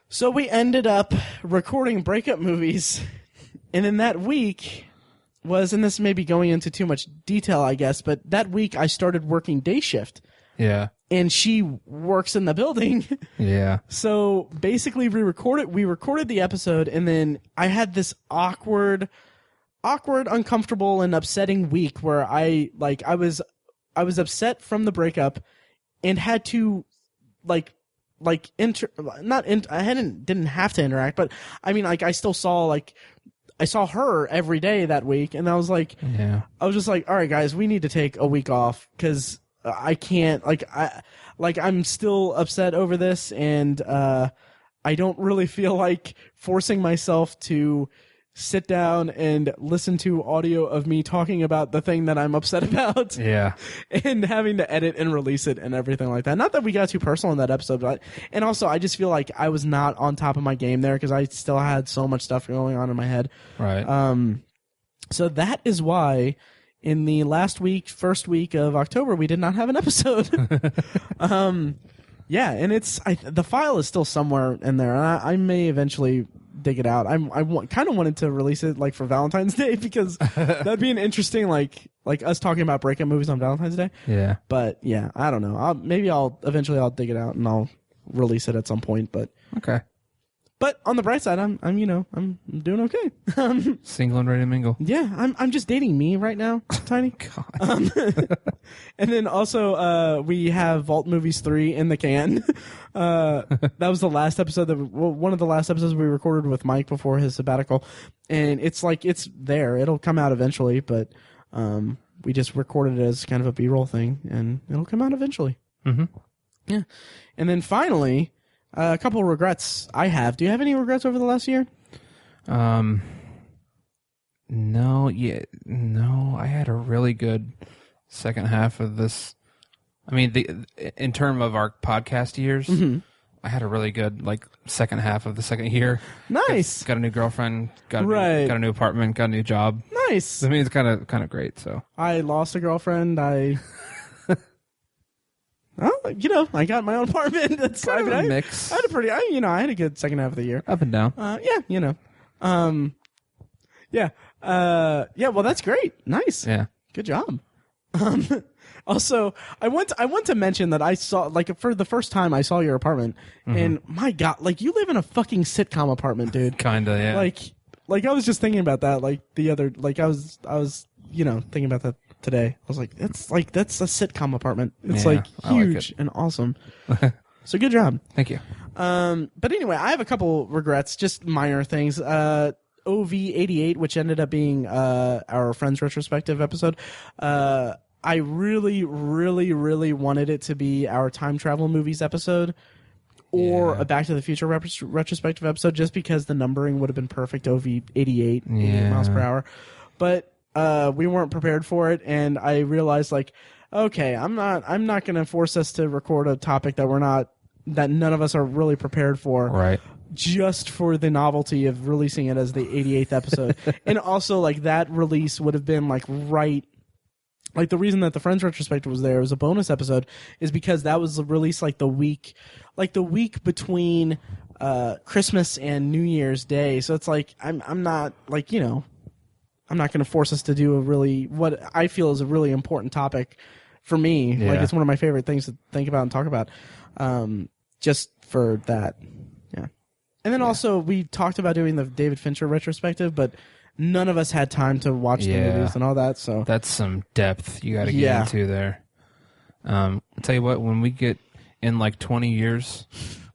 So we ended up recording breakup movies. And then that week was, and this may be going into too much detail, I guess, but that week I started working day shift. Yeah. And she works in the building. Yeah. So basically we recorded the episode, and then I had this awkward, uncomfortable, and upsetting week where I was upset from the breakup and had to I didn't have to interact, but I mean I still saw I saw her every day that week, and I was yeah. I was just all right, guys, we need to take a week off because I can't, I'm still upset over this, and I don't really feel like forcing myself to sit down and listen to audio of me talking about the thing that I'm upset about. Yeah. And having to edit and release it and everything like that. Not that we got too personal in that episode, but and also I just feel like I was not on top of my game there because I still had so much stuff going on in my head. Right. So that is why in the first week of October, we did not have an episode. Yeah, and the file is still somewhere in there, and I may eventually dig it out. I kind of wanted to release it for Valentine's Day because that'd be an interesting us talking about breakup movies on Valentine's Day. Yeah. But yeah, I don't know. Maybe I'll dig it out and I'll release it at some point. But okay. But on the bright side, I'm doing okay. Single and ready to mingle. Yeah, I'm just dating me right now, Tiny. God. And then also we have Vault Movies 3 in the can. That was the last episode one of the last episodes we recorded with Mike before his sabbatical, and it's there. It'll come out eventually, but we just recorded it as kind of a B-roll thing, and it'll come out eventually. Mm-hmm. Yeah, and then finally. A couple of regrets I have. Do you have any regrets over the last year? No. I had a really good second half of this. I mean, in terms of our podcast years, I had a really good second half of the second year. Nice. Got a new girlfriend. Got a new apartment. Got a new job. Nice. I mean, it's kind of great. So I lost a girlfriend. Well, I got my own apartment. That's kind of a mix. I had a good second half of the year. Up and down. Yeah. Yeah, well, that's great. Nice. Yeah. Good job. Also, I want to mention that I saw, like, for the first time I saw your apartment, and my God, like, you live in a fucking sitcom apartment, dude. Kinda, yeah. Like I was just thinking about that, like, the other, like, I was, thinking about that today. I was like, that's a sitcom apartment. It's, like, huge and awesome. So good job. Thank you. But anyway, I have a couple regrets, just minor things. OV88, which ended up being our Friends retrospective episode. I really, really, really wanted it to be our time travel movies episode or a Back to the Future retrospective episode, just because the numbering would have been perfect. OV88, 88 miles per hour. But we weren't prepared for it, and I realized, like, okay, I'm not going to force us to record a topic that none of us are really prepared for. Right. Just for the novelty of releasing it as the 88th episode. And also, like, that release would have been, like, right. Like, the reason that the Friends retrospective was there as a bonus episode is because that was released, like, the week between Christmas and New Year's Day. So it's like, I'm not, like, I'm not going to force us to do what I feel is a really important topic for me. Yeah. Like, it's one of my favorite things to think about and talk about. Just for that. Yeah. And then also, we talked about doing the David Fincher retrospective, but none of us had time to watch the movies and all that. So that's some depth you got to get into there. I'll tell you what, when we get in like 20 years,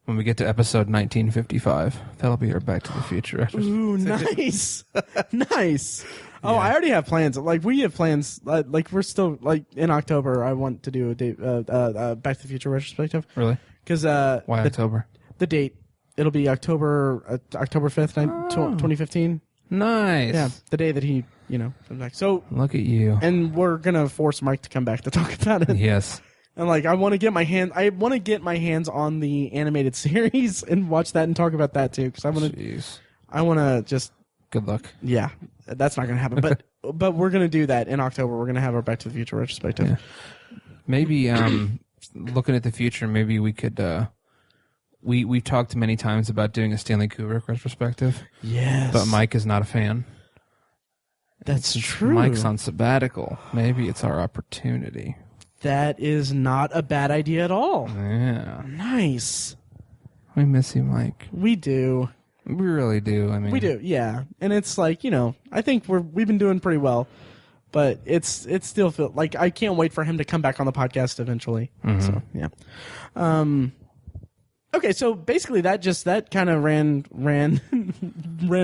when we get to episode 1955, that'll be our Back to the Future retrospective. Ooh, nice. Nice. Oh, I already have plans. Like, we have plans. Like, we're still, like, in October, I want to do a Back to the Future retrospective. Really? Because why October? The date. It'll be October 5th, 2015. Nice. Yeah, the day that he, comes back. So look at you. And we're gonna force Mike to come back to talk about it. Yes. And, like, I want to get my hands on the animated series and watch that and talk about that too, because I want to just. Good luck. Yeah, that's not gonna happen. But we're gonna do that in October. We're gonna have our Back to the Future retrospective. Yeah. Maybe looking at the future, maybe we could. We've talked many times about doing a Stanley Kubrick retrospective. Yes. But Mike is not a fan. That's true. Mike's on sabbatical. Maybe it's our opportunity. That is not a bad idea at all. Yeah. Nice. We miss you, Mike. We do. We really do. I mean, we do. Yeah. And it's like, I think we've been doing pretty well, but it still feels like I can't wait for him to come back on the podcast eventually. Mm-hmm. So, yeah. Okay, so basically that kind of ran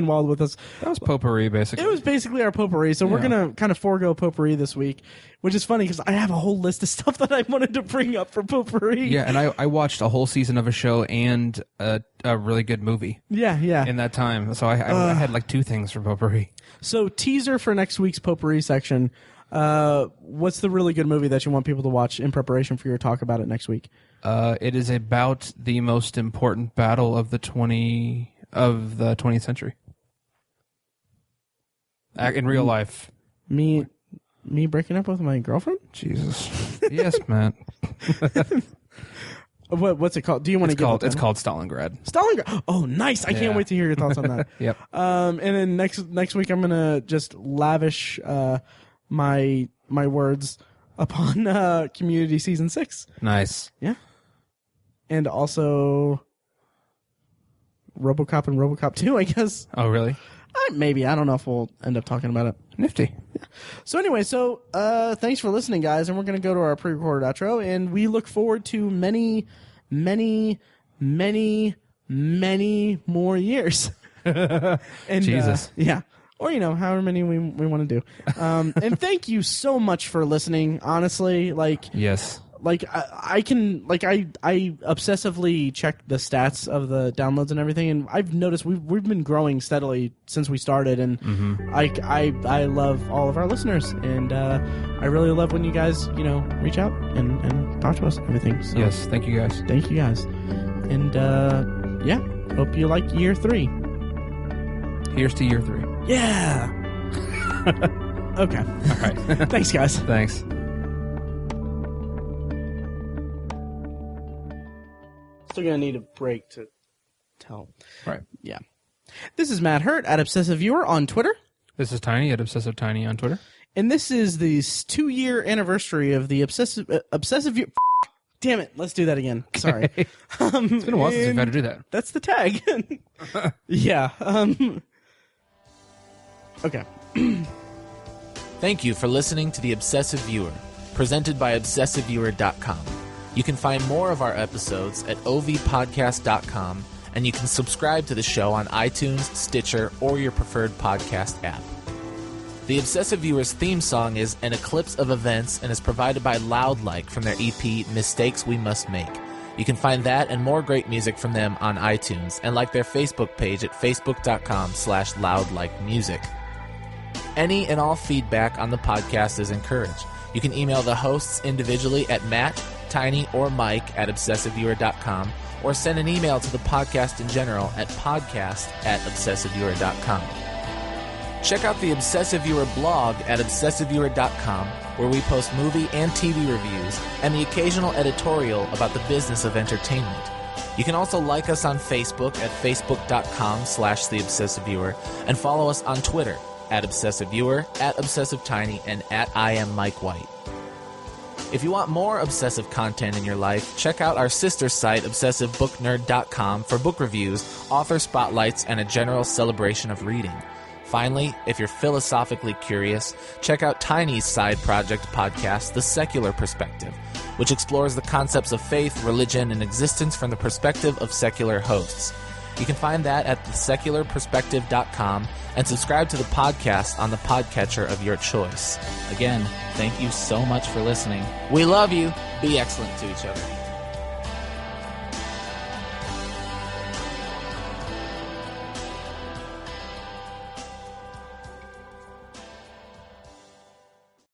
wild with us. That was potpourri, basically. It was basically our potpourri. So we're gonna kind of forego potpourri this week, which is funny because I have a whole list of stuff that I wanted to bring up for potpourri. Yeah, and I watched a whole season of a show and a really good movie. Yeah. In that time, so I had like two things for potpourri. So teaser for next week's potpourri section. What's the really good movie that you want people to watch in preparation for your talk about it next week? It is about the most important battle of the 20th century. In real life. Me breaking up with my girlfriend? Jesus. Yes, Matt. What's it called? Do you want to give it? It's called Stalingrad. Stalingrad. Oh, nice! I can't wait to hear your thoughts on that. Yep. And then next week I'm gonna just lavish my words upon Community Season 6. Nice. Yeah. And also RoboCop and RoboCop 2, I guess. Oh, really? Maybe. I don't know if we'll end up talking about it. Nifty. Yeah. So anyway, thanks for listening, guys, and we're going to go to our pre-recorded outro, and we look forward to many, many, many, many more years. And, Jesus. Yeah. Or, however many we want to do. And thank you so much for listening, honestly. Yes. I obsessively check the stats of the downloads and everything, and I've noticed we've been growing steadily since we started, and I love all of our listeners, and I really love when you guys reach out and talk to us and everything. So, yes, thank you guys. Thank you guys, and hope you like year 3. Here's to year 3. Yeah. Okay. All right. Thanks, guys. Thanks. Still gonna need a break to tell. Right. Yeah. This is Matt Hurt at Obsessive Viewer on Twitter. This is Tiny at Obsessive Tiny on Twitter. And this is the 2-year anniversary of the obsessive damn it, let's do that again. Sorry. It's been a while since we've had to do that. That's the tag. Yeah. Okay. Thank you for listening to The Obsessive Viewer, presented by ObsessiveViewer.com. You can find more of our episodes at ovpodcast.com, and you can subscribe to the show on iTunes, Stitcher, or your preferred podcast app. The Obsessive Viewer's theme song is An Eclipse of Events and is provided by Loudlike from their EP Mistakes We Must Make. You can find that and more great music from them on iTunes and like their Facebook page at facebook.com/loudlikemusic. Any and all feedback on the podcast is encouraged. You can email the hosts individually at Matt, Tiny, or Mike at ObsessiveViewer.com, or send an email to the podcast in general at podcast@ObsessiveViewer.com. Check out the Obsessive Viewer blog at ObsessiveViewer.com, where we post movie and TV reviews and the occasional editorial about the business of entertainment. You can also like us on Facebook at facebook.com/TheObsessiveViewer and follow us on Twitter at ObsessiveViewer, at ObsessiveTiny, and at IamMikeWhite. If you want more obsessive content in your life, check out our sister site, ObsessiveBookNerd.com, for book reviews, author spotlights, and a general celebration of reading. Finally, if you're philosophically curious, check out Tiny's side project podcast, The Secular Perspective, which explores the concepts of faith, religion, and existence from the perspective of secular hosts. You can find that at thesecularperspective.com and subscribe to the podcast on the podcatcher of your choice. Again, thank you so much for listening. We love you. Be excellent to each other.